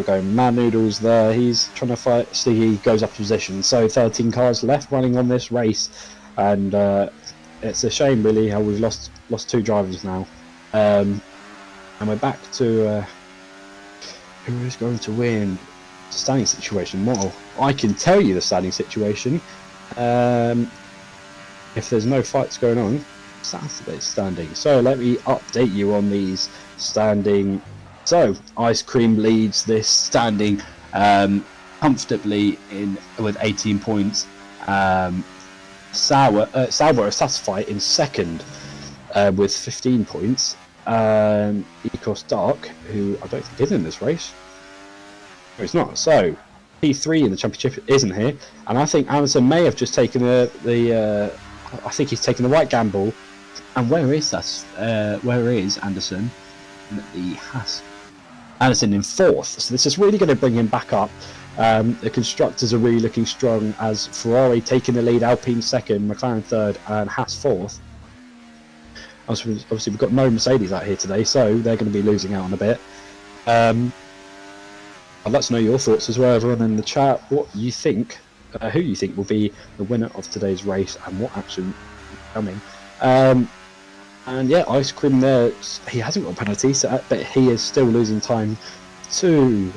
going Mad Noodles there. He's trying to fight. Stiggy goes up position. So 13 cars left running on this race, and it's a shame really how we've lost 2 drivers now, and we're back to who is going to win. Standing situation. Well, I can tell you the standing situation. If there's no fights going on, Saturday's standing. So let me update you on these standing. So Ice Cream leads this standing comfortably with 18 points. Sour Satisfy in second with 15 points. Ecos Dark, who I don't think is in this race. No, it's not. So P3 in the championship isn't here, and I think Anderson may have just taken I think he's taken the right gamble. And where is Anderson? The Haas. Anderson in 4th. So this is really going to bring him back up. The constructors are really looking strong as Ferrari taking the lead, Alpine 2nd, McLaren 3rd, and Haas 4th. Obviously, we've got no Mercedes out here today, so they're going to be losing out on a bit. I'd like to know your thoughts as well, everyone in the chat. What you think, who you think will be the winner of today's race, and what action is coming. And yeah, Ice Cream there, he hasn't got a penalty, but he is still losing time to...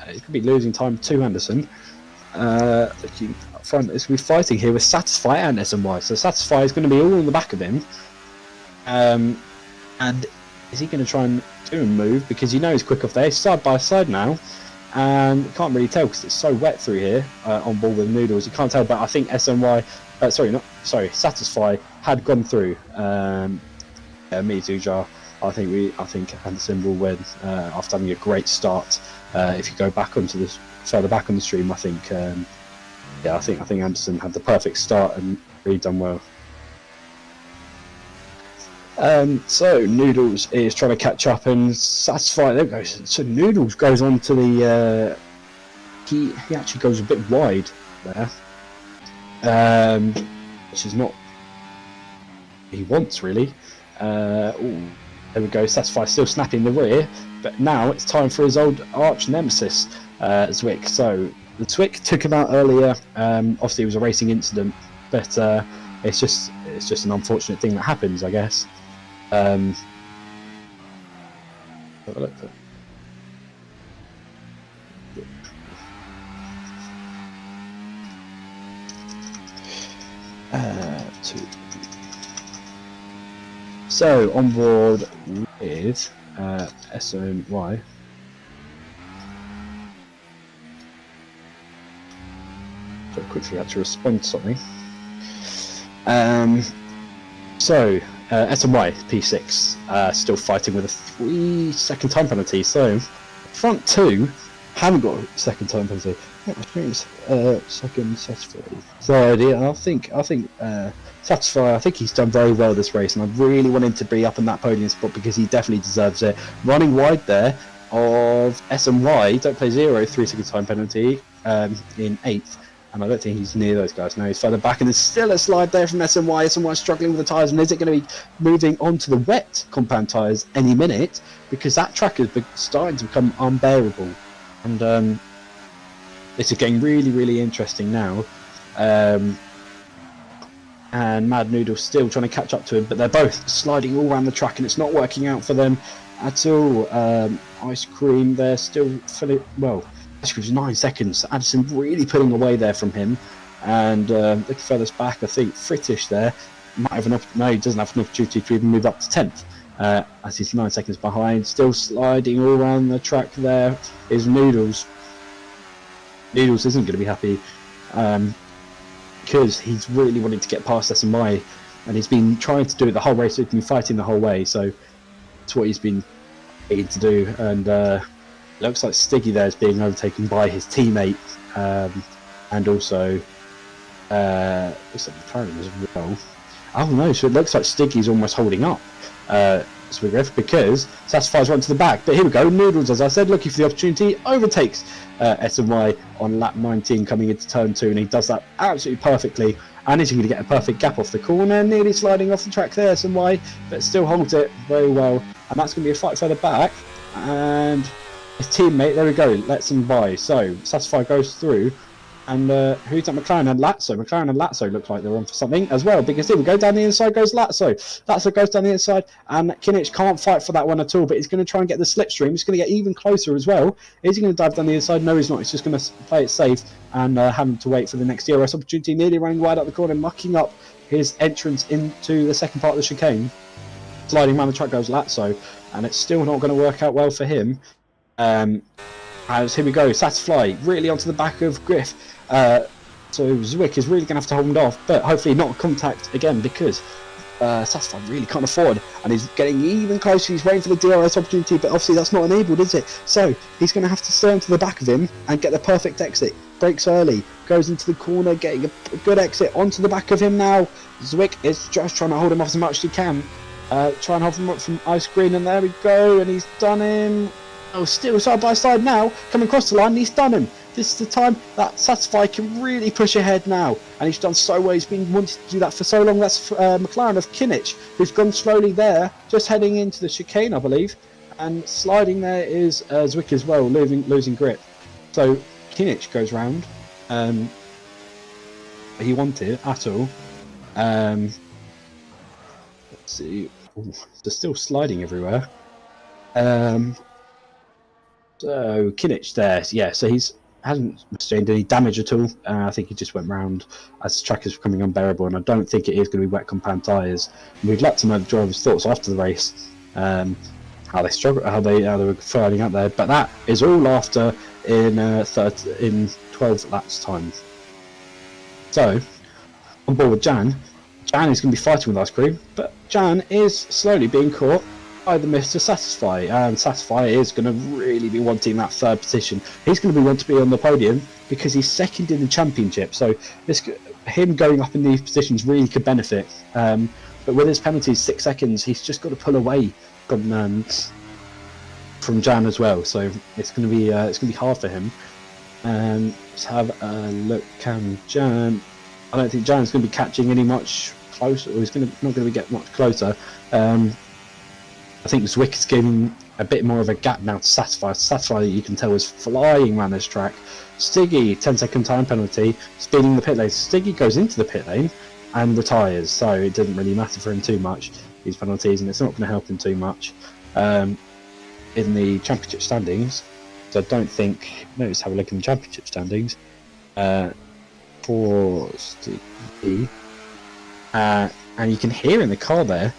he's going to be losing time to Anderson. Looking up front, we're fighting here with Satisfy and SMY. So Satisfy is going to be all on the back of him. And is he going to try and do a move? Because you know he's quick off there. He's side by side now. And you can't really tell because it's so wet through here on board with Noodles. You can't tell, but I think Satisfy had gone through. Me too, Jar. I think Anderson will win after having a great start. If you go back onto this further back on the stream, I think I think Anderson had the perfect start and really done well. So Noodles is trying to catch up and Satisfy. There goes. So Noodles goes on to the. He actually goes a bit wide there, which is not what he wants really. There we go. Satisfy still snapping the rear, but now it's time for his old arch nemesis, Zwick. So the Zwick took him out earlier. Obviously, it was a racing incident, but it's just an unfortunate thing that happens, I guess. Have a look. So on board with SOY. So quickly had to respond to something. So SMY P6 still fighting with a 3-second time penalty. So front two haven't got a second time penalty. I think it's second Satisfy. So I think Satisfy. I think he's done very well this race, and I really want him to be up in that podium spot because he definitely deserves it. Running wide there of SMY, don't play 0, 3-second time penalty in 8th. And I don't think he's near those guys. No, he's further back, and there's still a slide there from SMY. SMY struggling with the tyres, and is it going to be moving on to the wet compound tyres any minute? Because that track is starting to become unbearable. And it's getting really, really interesting now. And Mad Noodle's still trying to catch up to him, but they're both sliding all around the track, and it's not working out for them at all. Ice Cream, they're still filling... Well... Ice Cream's 9 seconds. Addison really pulling away there from him, and looking furthest back, I think Fritish there might have enough. No, he doesn't have an opportunity to even move up to 10th, as he's 9 seconds behind. Still sliding all around the track. There is Noodles. Noodles isn't going to be happy because he's really wanting to get past SMY, and he's been trying to do it the whole race. He's been fighting the whole way, so that's what he's been needing to do. And looks like Stiggy there is being overtaken by his teammate, and also looks like McLaren as well. Oh no, so it looks like Stiggy's almost holding up because Satisfy's run to the back. But here we go, Noodles, as I said, looking for the opportunity, overtakes SMY on lap 19 coming into turn 2, and he does that absolutely perfectly. And he's going to get a perfect gap off the corner, nearly sliding off the track there, SMY, but still holds it very well. And that's going to be a fight further back, and his teammate, there we go, lets him by. So Satisfy goes through, and who's that? McLaren and Lazzo. McLaren and Lazzo look like they're on for something as well, because here we go, down the inside goes Lazzo. Lazzo goes down the inside, and Kinich can't fight for that one at all, but he's going to try and get the slipstream. He's going to get even closer as well. Is he going to dive down the inside? No, he's not. He's just going to play it safe and having to wait for the next DRS opportunity. Nearly running wide up the corner, mucking up his entrance into the second part of the chicane. Sliding around the track goes Lazzo, and it's still not going to work out well for him. As here we go, Satisfy really onto the back of Griff. So Zwick is really going to have to hold him off, but hopefully not contact again, because Satisfy really can't afford, and he's getting even closer. He's waiting for the DRS opportunity, but obviously that's not enabled, is it? So he's going to have to stay onto the back of him and get the perfect exit. Breaks early, goes into the corner, getting a good exit onto the back of him now. Zwick is just trying to hold him off as much as he can. Try and hold him up from Ice Cream, and there we go, and he's done him. Oh, still side by side now, coming across the line, and he's done him. This is the time that Satisfy can really push ahead now, and he's done so well. He's been wanting to do that for so long. That's McLaren of Kinich, who's gone slowly there, just heading into the chicane, I believe, and sliding there is Zwick as well, losing grip. So Kinich goes round. He wanted at all. Let's see. Ooh, they're still sliding everywhere. So Kinich there, yeah. So he's hasn't sustained any damage at all. I think he just went round as the track is becoming unbearable, and I don't think it is going to be wet compound tyres. We'd like to know the driver's thoughts after the race, how they struggled, how they were firing out there. But that is all after in 12 laps time. So on board with Jan. Jan is going to be fighting with Ice Cream, but Jan is slowly being caught by the Mr. Satisfy, and Satisfy is going to really be wanting that third position. He's going to be wanting to be on the podium because he's second in the championship, so him going up in these positions really could benefit. But with his penalties, 6 seconds, he's just got to pull away from Jan as well. So it's going to be hard for him. Let's have a look. Can Jan? I don't think Jan's going to be catching any much closer, or he's not going to get much closer. I think Zwick is giving a bit more of a gap now to Satisfy. Satisfy, you can tell, is flying around this track. Stiggy, 10-second time penalty, speeding the pit lane. Stiggy goes into the pit lane and retires, so it doesn't really matter for him too much, these penalties, and it's not going to help him too much in the championship standings. So I don't think. Let's have a look in the championship standings. For Stiggy, and you can hear in the car there.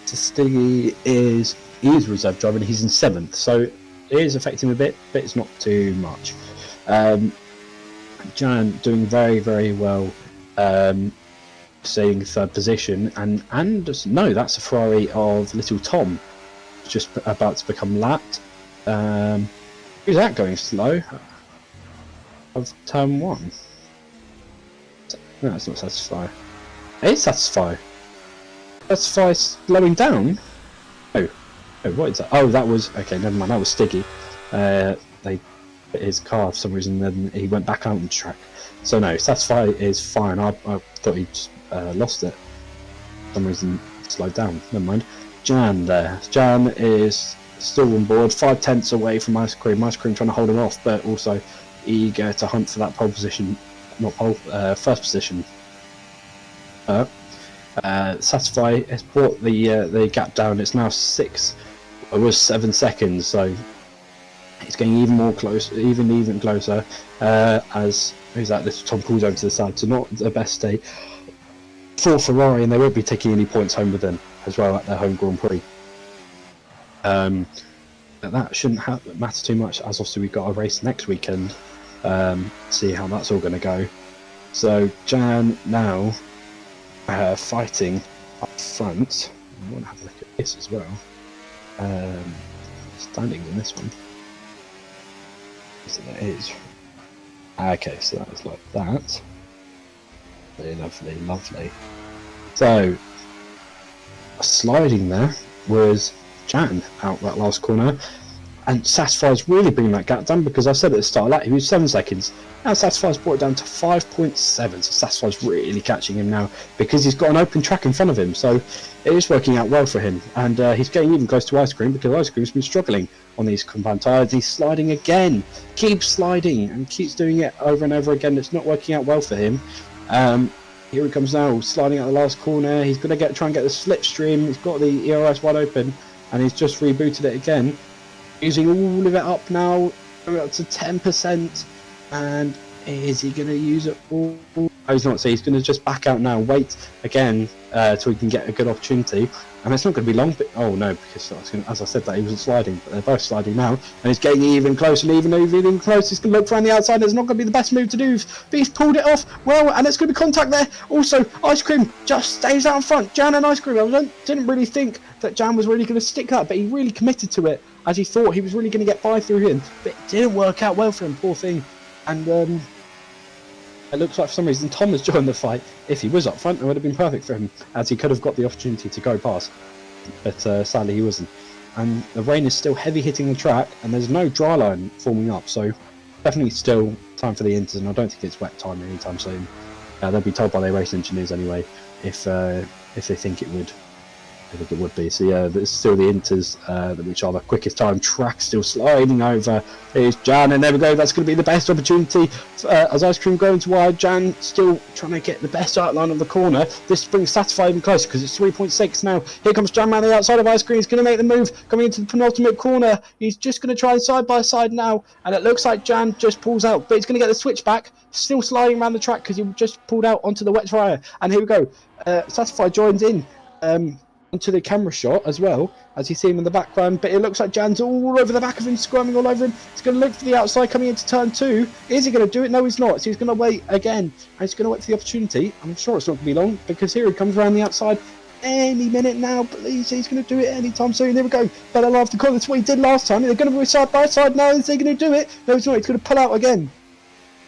Stiggy is reserve driver and he's in 7th, so it is affecting him a bit, but it's not too much. Jan doing very, very well, staying 3rd position, and no, that's a Ferrari of Little Tom, just about to become lapped. Who's that going slow? Of turn 1. No, that's not Satisfy. It is Satisfy. Satisfy slowing down? Oh, what is that? Oh, that was... Okay, never mind, that was Stiggy. They hit his car for some reason, then he went back out on the track. So no, Satisfy is fine. I thought he just lost it. For some reason, slowed down. Never mind. Jan there. Jan is still on board, 5/10 away from Ice Cream. Ice Cream trying to hold him off, but also eager to hunt for that pole position. Not pole, first position. Satisfy has brought the gap down. It's now 6. It was 7 seconds, so it's getting even more close, even closer. As who's that? Little Tom pulls over to the side. So not the best day for Ferrari, and they won't be taking any points home with them as well at their home Grand Prix. But that shouldn't matter too much, as obviously we've got a race next weekend. See how that's all going to go. So Jan now fighting up front. I want to have a look at this as well. Standings in this one. So that is. Okay, so that is like that. Very lovely, lovely. So sliding there was Jan out that last corner, and Satisfy's really bringing that gap down, because I said at the start of that he was 7 seconds. Now Satisfy's brought it down to 5.7, so Satisfy's really catching him now because he's got an open track in front of him, so it is working out well for him, and he's getting even close to Ice Cream because Ice Cream's been struggling on these compound tyres. He's sliding again, keeps sliding and keeps doing it over and over again. It's not working out well for him. Here he comes now, sliding out the last corner. He's going to try and get the slipstream. He's got the ERS wide open, and he's just rebooted it again, using all of it up now, going up to 10%. And is he going to use it all? No, he's not. So he's going to just back out now, wait again till he can get a good opportunity. And it's not going to be long. But, oh no, because as I said that, he wasn't sliding, but they're both sliding now, and he's getting even closer, and even closer. He's going to look around the outside. It's not going to be the best move to do, but he's pulled it off well, and it's going to be contact there. Also, Ice Cream just stays out in front. Jan and Ice Cream. I didn't really think that Jan was really going to stick that, but he really committed to it, as he thought he was really going to get by through him. But it didn't work out well for him, poor thing. And it looks like for some reason Tom has joined the fight. If he was up front, it would have been perfect for him, as he could have got the opportunity to go past. But sadly he wasn't. And the rain is still heavy hitting the track, and there's no dry line forming up, so definitely still time for the inters, and I don't think it's wet time anytime soon. They'll be told by their race engineers anyway if they think it would. I think it would be. So yeah, there's still the inters, which are the quickest time. Track still sliding over. Here's Jan, and there we go. That's going to be the best opportunity as Ice Cream going to wide. Jan still trying to get the best outline of the corner. This brings Satisfy even closer because it's 3.6 now. Here comes Jan around the outside of Ice Cream. He's going to make the move coming into the penultimate corner. He's just going to try side by side now, and it looks like Jan just pulls out, but he's going to get the switch back. Still sliding around the track because he just pulled out onto the wet tyre. And here we go. Satisfy joins in. Onto the camera shot as well, as you see him in the background, but it looks like Jan's all over the back of him, squirming all over him. He's going to look for the outside coming into turn 2. Is he going to do it? No, he's not. So he's going to wait again, and he's going to wait for the opportunity. I'm sure it's not going to be long, because here he comes around the outside any minute now. Please, he's going to do it anytime soon. There we go. Better love the call. That's what he did last time. They're going to be side by side now. Is he going to do it? No, he's not. He's going to pull out again.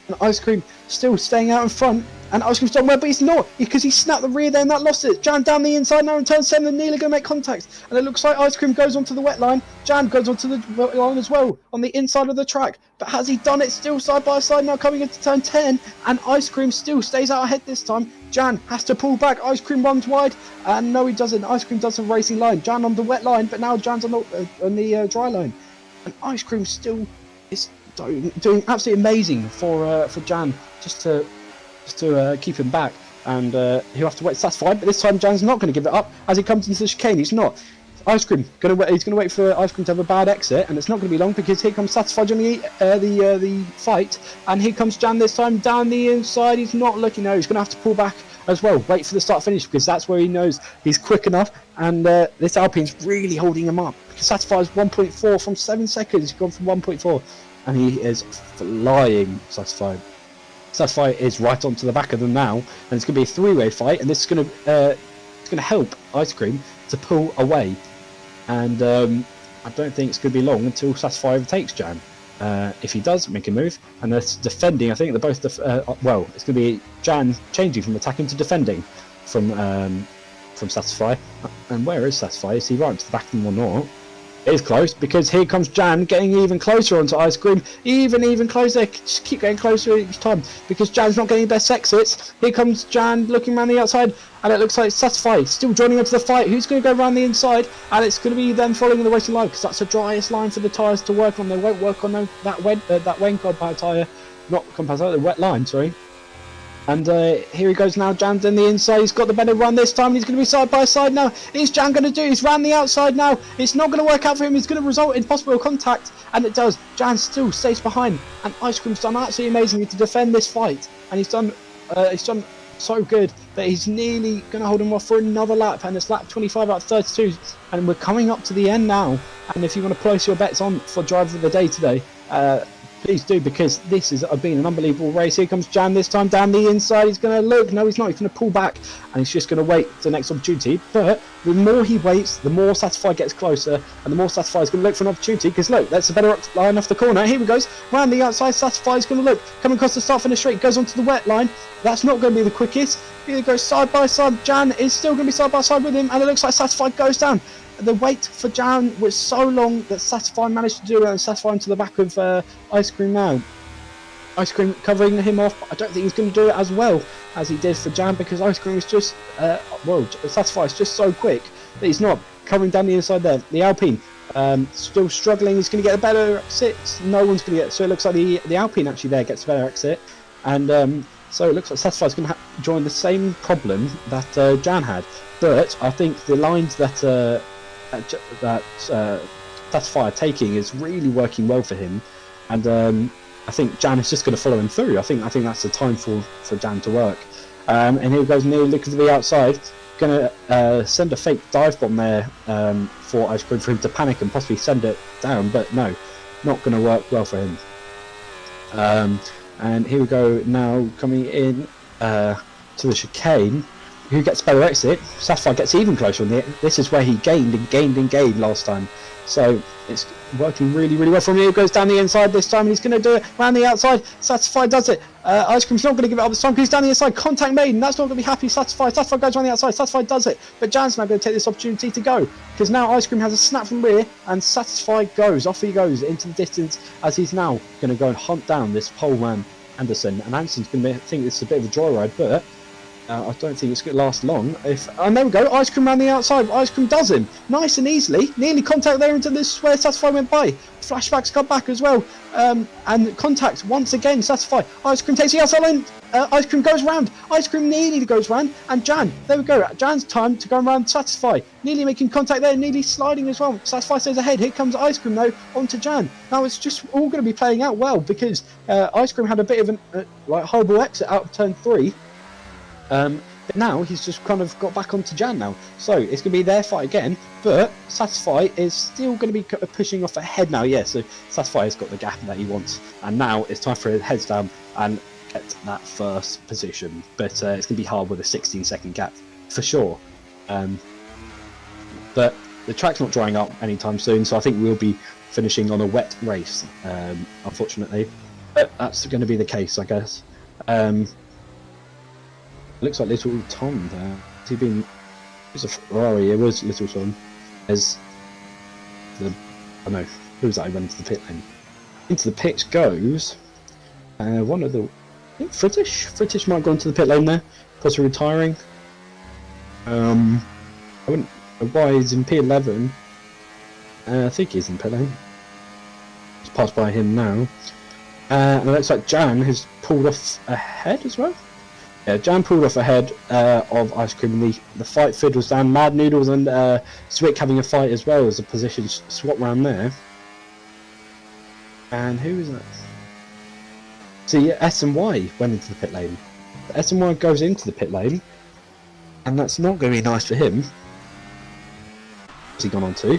And Ice Cream still staying out in front, and Ice Cream's done well, but he's not, because he snapped the rear there and that lost it. Jan down the inside now in turn 7, and nearly going to make contact, and it looks like Ice Cream goes onto the wet line. Jan goes onto the wet line as well on the inside of the track, but has he done it? Still side by side now coming into turn 10, and Ice Cream still stays out ahead this time. Jan has to pull back. Ice Cream runs wide, and no, he doesn't. Ice Cream does a racing line. Jan on the wet line, but now Jan's on the dry line, and Ice Cream still is doing absolutely amazing for Jan, just to keep him back, and he'll have to wait Satisfied, but this time Jan's not going to give it up as he comes into the chicane. He's not. Ice Cream he's going to wait for Ice Cream to have a bad exit, and it's not going to be long, because here comes Satisfied on the fight, and here comes Jan this time down the inside. He's not looking. No, he's going to have to pull back as well. Wait for the start finish, because that's where he knows he's quick enough, and this Alpine's really holding him up, because Satisfied's 1.4 from 7 seconds. He's gone from 1.4. And he is flying. Satisfy is right onto the back of them now, and it's going to be a three-way fight, and this is going to help Ice Cream to pull away. And I don't think it's going to be long until Satisfy overtakes Jan. If he does make a move, and they're defending, I think they're both well, it's going to be Jan changing from attacking to defending from Satisfy. And where is Satisfy? Is he right to the back of them or not? It is close, because here comes Jan getting even closer onto Ice Cream, even closer. Just keep getting closer each time, because Jan's not getting best exits. Here comes Jan looking around the outside, and it looks like Satisfy still joining into the fight. Who's going to go around the inside? And it's going to be them following the racing line, because that's the driest line for the tyres to work on. They won't work on that Wayne compound tyre, not compound tyre, the wet line, sorry. And here he goes now. Jan's in the inside. He's got the better run this time. He's going to be side by side now. Is Jan going to do it? He's round the outside now. It's not going to work out for him. It's going to result in possible contact. And it does. Jan still stays behind. And Ice Cream's done absolutely amazingly to defend this fight. And he's done so good that he's nearly going to hold him off for another lap. And it's lap 25 out of 32. And we're coming up to the end now. And if you want to place your bets on for driver of the day today, please do, because this has been an unbelievable race. Here comes Jan this time down the inside. He's going to look. No, he's not. He's going to pull back, and he's just going to wait for the next opportunity. But the more he waits, the more Satisfied gets closer, and the more Satisfied is going to look for an opportunity, because look, that's a better line off the corner. Here he goes. Round the outside, Satisfied is going to look. Coming across the start finish straight, goes onto the wet line. That's not going to be the quickest. Here he goes side by side. Jan is still going to be side by side with him, and it looks like Satisfied goes down. The wait for Jan was so long that Satisfy managed to do it, and Satisfy into the back of Ice Cream now. Ice Cream covering him off, but I don't think he's going to do it as well as he did for Jan, because Ice Cream is just, Satisfy is just so quick that he's not covering down the inside there. The Alpine still struggling. He's going to get a better exit. No one's going to get, so it looks like the Alpine actually there gets a better exit, and so it looks like Satisfy is going to join the same problem that Jan had. But I think the lines that Satisfy are taking is really working well for him, and I think Jan is just going to follow him through. I think that's the time for Jan to work. And here he goes, nearly looking for the outside. Going to send a fake dive bomb there for Ice Cream for him to panic and possibly send it down, but no, not going to work well for him. And here we go now, coming in to the chicane. who gets better exit. Sapphire gets even closer on the. This is where he gained and gained and gained last time. So it's working really, really well for him. He goes down the inside this time, and he's going to do it around the outside. Satisfy does it. Ice Cream's not going to give it up this time because he's down the inside. Contact made, and that's not going to be happy. Satisfy goes around the outside. Satisfy does it, but Jan's now going to take this opportunity to go because now Ice Cream has a snap from rear, and Satisfy goes off. He goes into the distance as he's now going to go and hunt down this pole man Anderson, and Anderson's going to think this is a bit of a joyride, but. I don't think it's going to last long. And there we go, Ice Cream around the outside. Ice Cream does him nice and easily. Nearly contact there into this where Satisfy went by. Flashbacks come back as well. And contact once again. Satisfy. Ice Cream takes the outside line. Ice Cream goes round. Ice Cream nearly goes round. And Jan, there we go. Jan's time to go around Satisfy. Nearly making contact there. Nearly sliding as well. Satisfy stays ahead. Here comes Ice Cream though onto Jan. Now it's just all going to be playing out well because Ice Cream had a bit of an horrible exit out of turn 3. But now he's just kind of got back onto Jan now, so it's going to be their fight again. But Satisfy is still going to be pushing off ahead now. Yeah, so Satisfy has got the gap that he wants, and now it's time for his heads down and get that first position. But it's going to be hard with a 16-second gap for sure. But the track's not drying up anytime soon, so I think we'll be finishing on a wet race. Unfortunately, but that's going to be the case, I guess. Looks like Little Tom there. Has he been? It was a Ferrari. It was Little Tom. As the who was that? Who went into the pit lane. Into the pits goes one of the. I think Fritish might go into the pit lane there, possibly retiring. I wouldn't. Why he's in P11? I think he's in pit lane. Just passed by him now, and it looks like Jan has pulled off ahead as well. Yeah, Jan pulled off ahead of Ice Cream, and the fight fiddles down. Mad Noodles and Zwick having a fight as well as a position swap round there. And who is that? See, S and Y went into the pit lane. S and Y goes into the pit lane, and that's not going to be nice for him. What's he gone on to?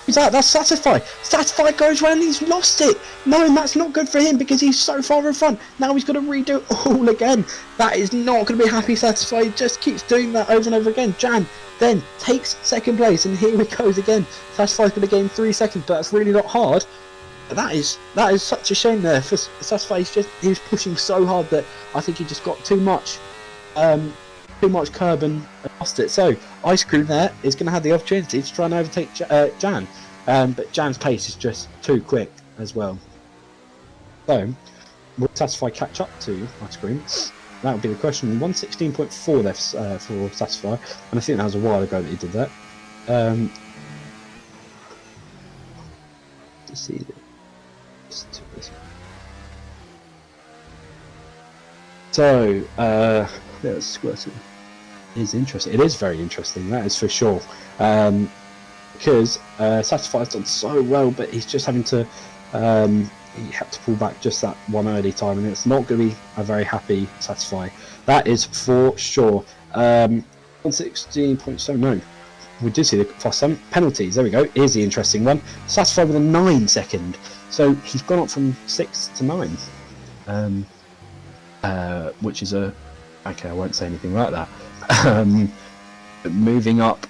Who's that? That's Satisfy. Satisfy goes round, he's lost it. No, and that's not good for him because he's so far in front. Now he's got to redo it all again. That is not going to be happy. Satisfy he just keeps doing that over and over again. Jan then takes second place, and here he goes again. Satisfy's going to gain 3 seconds, but that's really not hard. But that is such a shame there for Satisfy. He was pushing so hard that I think he just got too much curb and lost it. So Ice Cream there is going to have the opportunity to try and overtake Jan, but Jan's pace is just too quick as well. So will Satisfy catch up to Ice Cream? That would be the question. 116.4 left for Satisfy, and I think that was a while ago that he did that. To see this. So let's squirt it. It is interesting. It is very interesting. That is for sure. Because Satisfy's done so well, but he's just having to. He had to pull back just that one early time, and it's not going to be a very happy Satisfy. That is for sure. 116.7. No, we did see the fast time penalties. There we go. Here's the interesting one. Satisfy with a 9 second. So he's gone up from 6 to 9. Which is a. Okay, I won't say anything like that. Moving up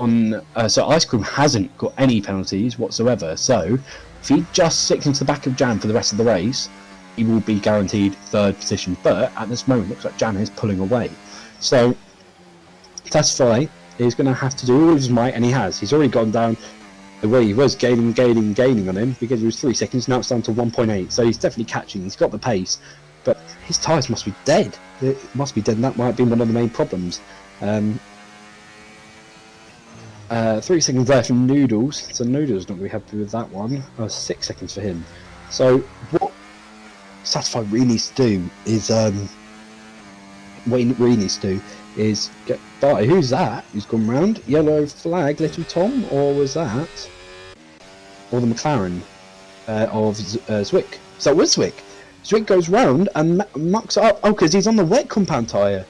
on, so Ice Cream hasn't got any penalties whatsoever. So if he just sticks into the back of Jan for the rest of the race, he will be guaranteed 3rd position. But at this moment, it looks like Jan is pulling away. So Satisfy is going to have to do all of his might, and he has. He's already gone down where he was gaining on him because it was 3 seconds. Now it's down to 1.8. So he's definitely catching. He's got the pace. But his tyres must be dead. It must be dead, and that might be one of the main problems. 3 seconds left from Noodles. So Noodles not going to be happy with that one. 6 seconds for him. So what Satisfy really needs to do is get by. Who's that? Who's gone round? Yellow flag, Little Tom, or was that? Or the McLaren of Zwick? So it was Zwick. Zwick goes round and mucks it up. Oh, because he's on the wet compound tyre.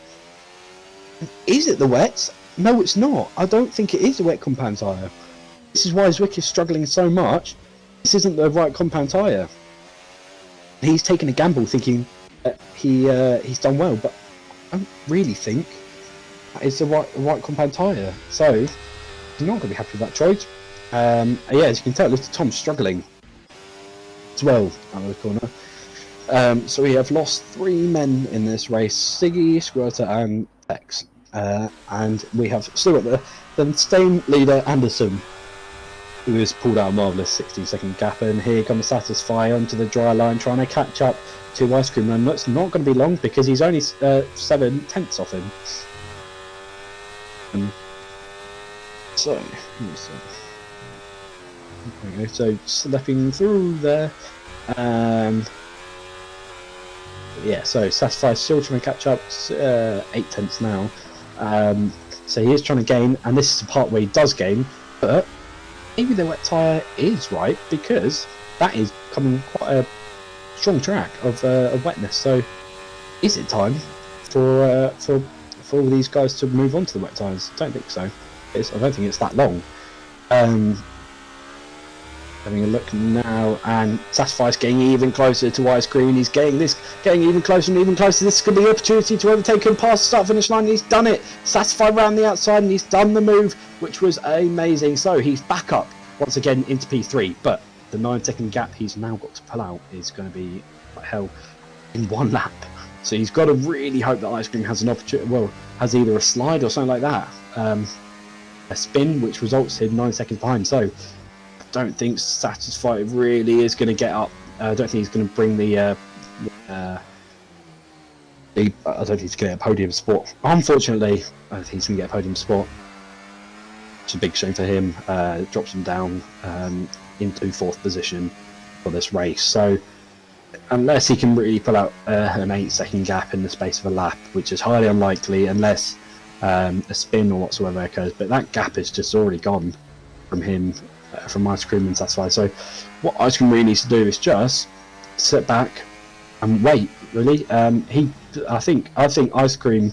Is it the wets? No, it's not. I don't think it is the wet compound tyre. This is why Zwick is struggling so much. This isn't the right compound tyre. He's taken a gamble thinking that he's done well, but I don't really think that is the right compound tyre. So he's not going to be happy with that choice. Yeah, as you can tell, little Tom's struggling as well out of the corner. So we have lost 3 men in this race: Siggy, Squirter, and Tex. And we have still got the same leader, Anderson, who has pulled out a marvellous 16-second gap. And here comes Satisfy onto the dry line, trying to catch up to Ice Cream. And that's not going to be long because he's only 7/10 off him. So, okay, so slipping through there. Yeah, so Satisfy still trying to catch up, 8/10 now. So he is trying to gain, and this is the part where he does gain, but maybe the wet tyre is right, because that is coming quite a strong track of wetness. So is it time for all these guys to move on to the wet tyres? I don't think so. I don't think it's that long. Having a look now, and Satisfy's getting even closer to Ice Cream. He's getting even closer and even closer. This could be the opportunity to overtake him past the start finish line. He's done it. Satisfy around the outside, and he's done the move, which was amazing. So he's back up once again into P3, but the 9-second gap he's now got to pull out is going to be like hell in 1 lap. So he's got to really hope that Ice Cream has an opportunity. Well, has either a slide or something like that, a spin, which results in 9 seconds behind. So I don't think Satisfy really is going to get up. I don't think he's going to bring I don't think he's going to get a podium spot. Unfortunately, I don't think he's going to get a podium spot. It's a big shame for him. It drops him down into 4th position for this race. So unless he can really pull out an 8-second gap in the space of a lap, which is highly unlikely unless a spin or whatsoever occurs, but that gap is just already gone from him, from Ice Cream and Satisfy. So what Ice Cream really needs to do is just sit back and wait. Really, I think Ice Cream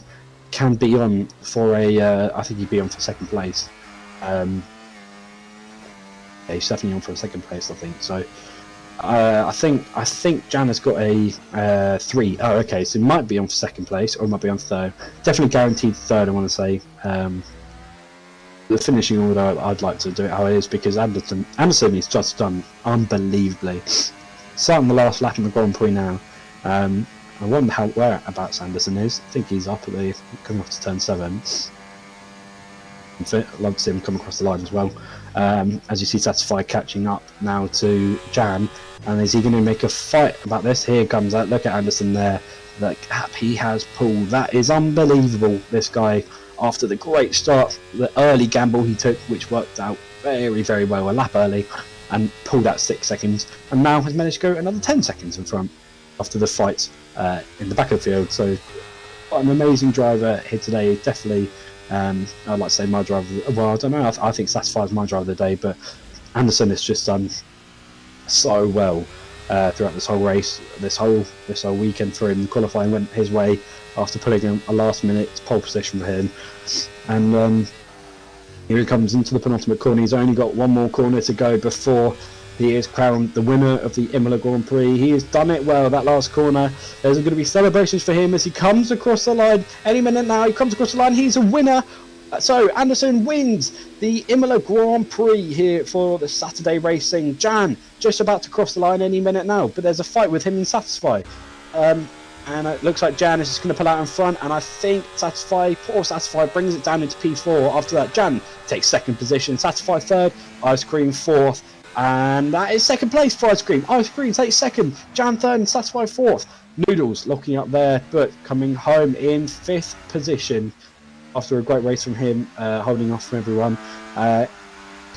can be on for I think he'd be on for 2nd place. Yeah, he's definitely on for a 2nd place, I think. So I think Jan has got a 3. Oh, okay, so he might be on for 2nd place, or he might be on 3rd. Definitely guaranteed 3rd, I want to say. The finishing order, I'd like to do it how it is, because Anderson is just done unbelievably. Starting the last lap in the Grand Prix now. I wonder whereabouts Anderson is. I think he's up at coming off to turn 7. I'd love to see him come across the line as well. As you see, Satisfy catching up now to Jan, and is he going to make a fight about this? Here comes that. Look at Anderson there. The gap he has pulled. That is unbelievable. This guy, after the great start, the early gamble he took, which worked out very, very well, a lap early, and pulled out 6 seconds, and now has managed to go another 10 seconds in front after the fight in the back of the field. So an amazing driver here today. Definitely. I'd like to say my driver. Well, I don't know. I think Satisfy is my driver of the day, but Anderson has just done so well throughout this whole race, this whole weekend for him. Qualifying went his way after pulling a last-minute pole position for him, and here he comes into the penultimate corner. He's only got 1 more corner to go before he is crowned the winner of the Imola Grand Prix. He has done it well, that last corner. There's going to be celebrations for him as he comes across the line. Any minute now, he comes across the line. He's a winner. So Anderson wins the Imola Grand Prix here for the Saturday racing. Jan just about to cross the line any minute now, but there's a fight with him and Satisfy. And it looks like Jan is just going to pull out in front, and I think poor Satisfy brings it down into P4. After that, Jan takes 2nd position, Satisfy 3rd, Ice Cream 4th. And that is 2nd place for Ice Cream. Ice Cream takes 2nd, Jan 3rd, and Satisfy 4th. Noodles locking up there, but coming home in 5th position after a great race from him, holding off from everyone. You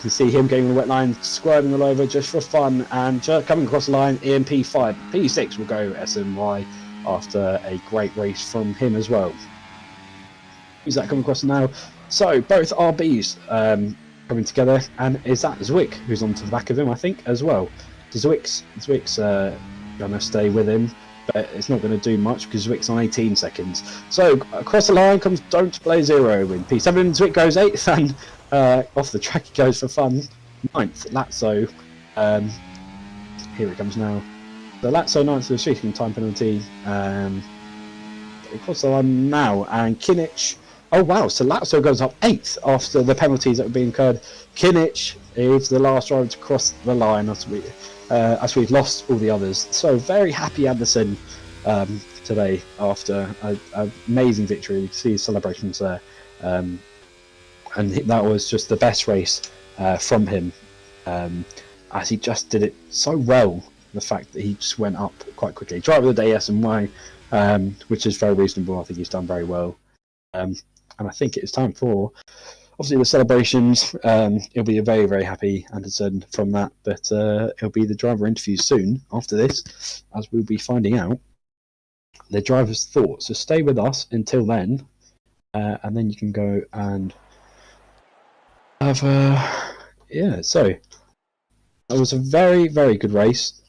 can see him getting the wet line, swerving all over just for fun, and coming across the line in P5. P6 will go SNY after a great race from him as well. Who's that coming across now? So both RBs coming together, and is that Zwick who's onto the back of him, I think, as well. So Zwick's going to stay with him, but it's not going to do much because Zwick's on 18 seconds. So across the line comes Don't Play Zero in P7. Zwick goes 8th, and off the track he goes for fun. 9th, Lazzo. Here it comes now. The Lazzo 9th with a time penalty. Across the line now, and Kinich Oh wow! So Lazio goes up 8th after the penalties that were being incurred. Kimmich is the last driver to cross the line as we've lost all the others. So very happy Anderson today after an amazing victory. You can see his celebrations there, and that was just the best race from him, as he just did it so well. The fact that he just went up quite quickly. Driver of the day, SMY, which is very reasonable. I think he's done very well. And I think it's time for, obviously, the celebrations. He'll be a very, very happy Anderson from that, but he'll be the driver interview soon after this, as we'll be finding out the driver's thoughts. So stay with us until then, and then you can go and have so it was a very, very good race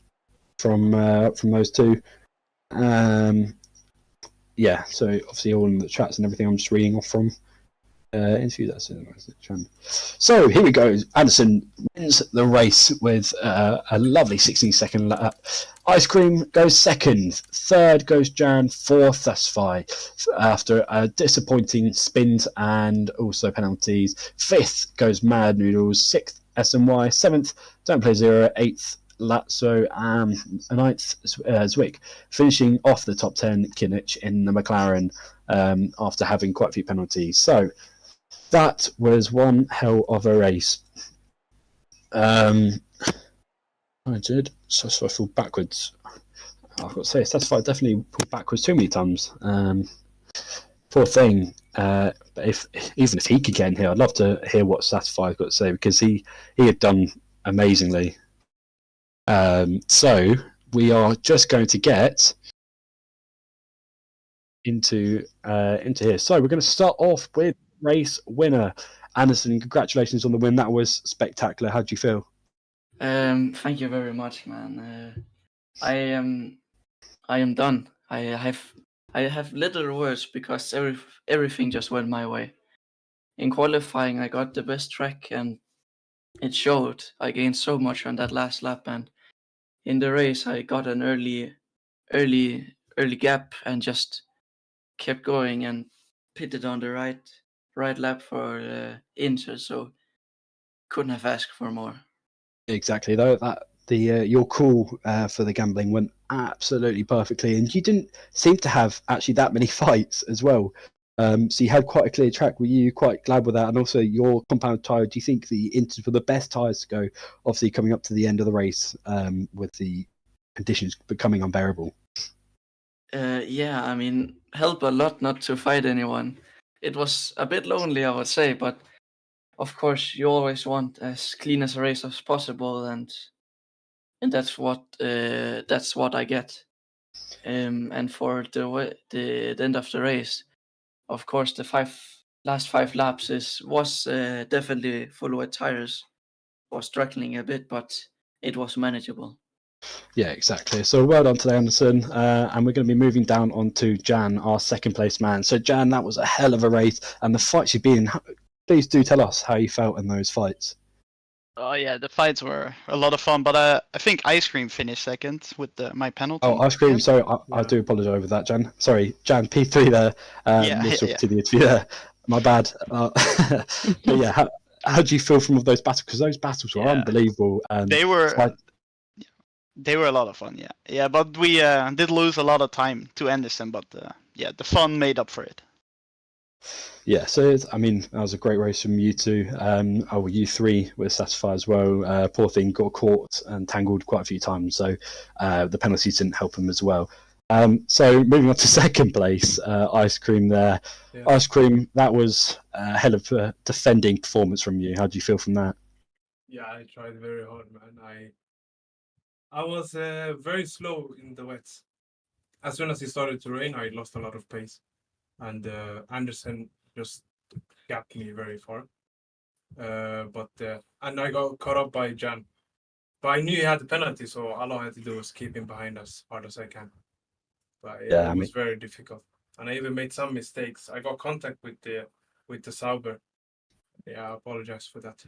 from those two. So obviously all in the chats and everything I'm just reading off from interview. That's it. So here we go. Anderson wins the race with a lovely 16-second lap. Ice Cream goes second. Third goes Jan. Fourth, Thusfy, after a disappointing spins and also penalties. Fifth goes Mad Noodles. Sixth, SMY. Seventh, Don't Play Zero. Eighth, Lazio, and ninth, Zwick. Finishing off the top 10, Kimmich in the McLaren after having quite a few penalties. So that was one hell of a race. I did. So I feel backwards. I've got to say, Satisfied definitely pulled backwards too many times. Poor thing. But even if he could get in here, I'd love to hear what Satisfied's got to say, because he had done amazingly. So we are just going to get into here. So we're going to start off with race winner Anderson. Congratulations on the win. That was spectacular. How do you feel? Thank you very much, man. I am done. I have little words, because everything just went my way. In qualifying, I got the best track, and it showed. I gained so much on that last lap, and in the race, I got an early gap and just kept going and pitted on the right lap for Inter. So couldn't have asked for more. Exactly. Though your call for the gambling went absolutely perfectly, and you didn't seem to have actually that many fights as well. So you had quite a clear track. Were you quite glad with that? And also your compound tyre, do you think the Inters were the best tyres to go, obviously coming up to the end of the race with the conditions becoming unbearable? Yeah, I mean, helped a lot not to fight anyone. It was a bit lonely, I would say, but of course you always want as clean as a race as possible, and that's what I get. And for the end of the race, of course, the last five laps was definitely full wet tires. Was struggling a bit, but it was manageable. Yeah, exactly. So well done today, Anderson. And we're going to be moving down onto Jan, our second place man. So Jan, that was a hell of a race, and the fights you've been in. Please do tell us how you felt in those fights. Oh yeah, the fights were a lot of fun, but I think Ice Cream finished second with my penalty. Oh, Ice Cream, sorry, I do apologise over that, Jan. Sorry, Jan, P3 there. To the interview there. My bad. But yeah, how do you feel from those battles? Because those battles were unbelievable. And they were a lot of fun, yeah. But we did lose a lot of time to Anderson, but the fun made up for it. Yeah, so that was a great race from you two. You three were satisfied as well. Poor thing got caught and tangled quite a few times, so the penalties didn't help him as well. So moving on to second place, Ice Cream there. Yeah. Ice Cream, that was a hell of a defending performance from you. How do you feel from that? Yeah, I tried very hard, man. I was very slow in the wets. As soon as it started to rain, I lost a lot of pace. And Anderson just gapped me very far. And I got caught up by Jan. But I knew he had the penalty, so all I had to do was keep him behind as hard as I can. But it was very difficult. And I even made some mistakes. I got contact with the Sauber. Yeah, I apologize for that.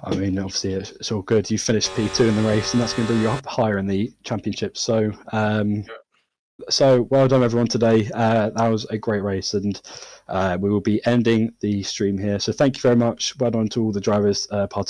Obviously, it's all good. You finished P2 in the race, and that's going to bring you up higher in the championship. So, So well done everyone today. That was a great race, and we will be ending the stream here. So thank you very much. Well done to all the drivers participating.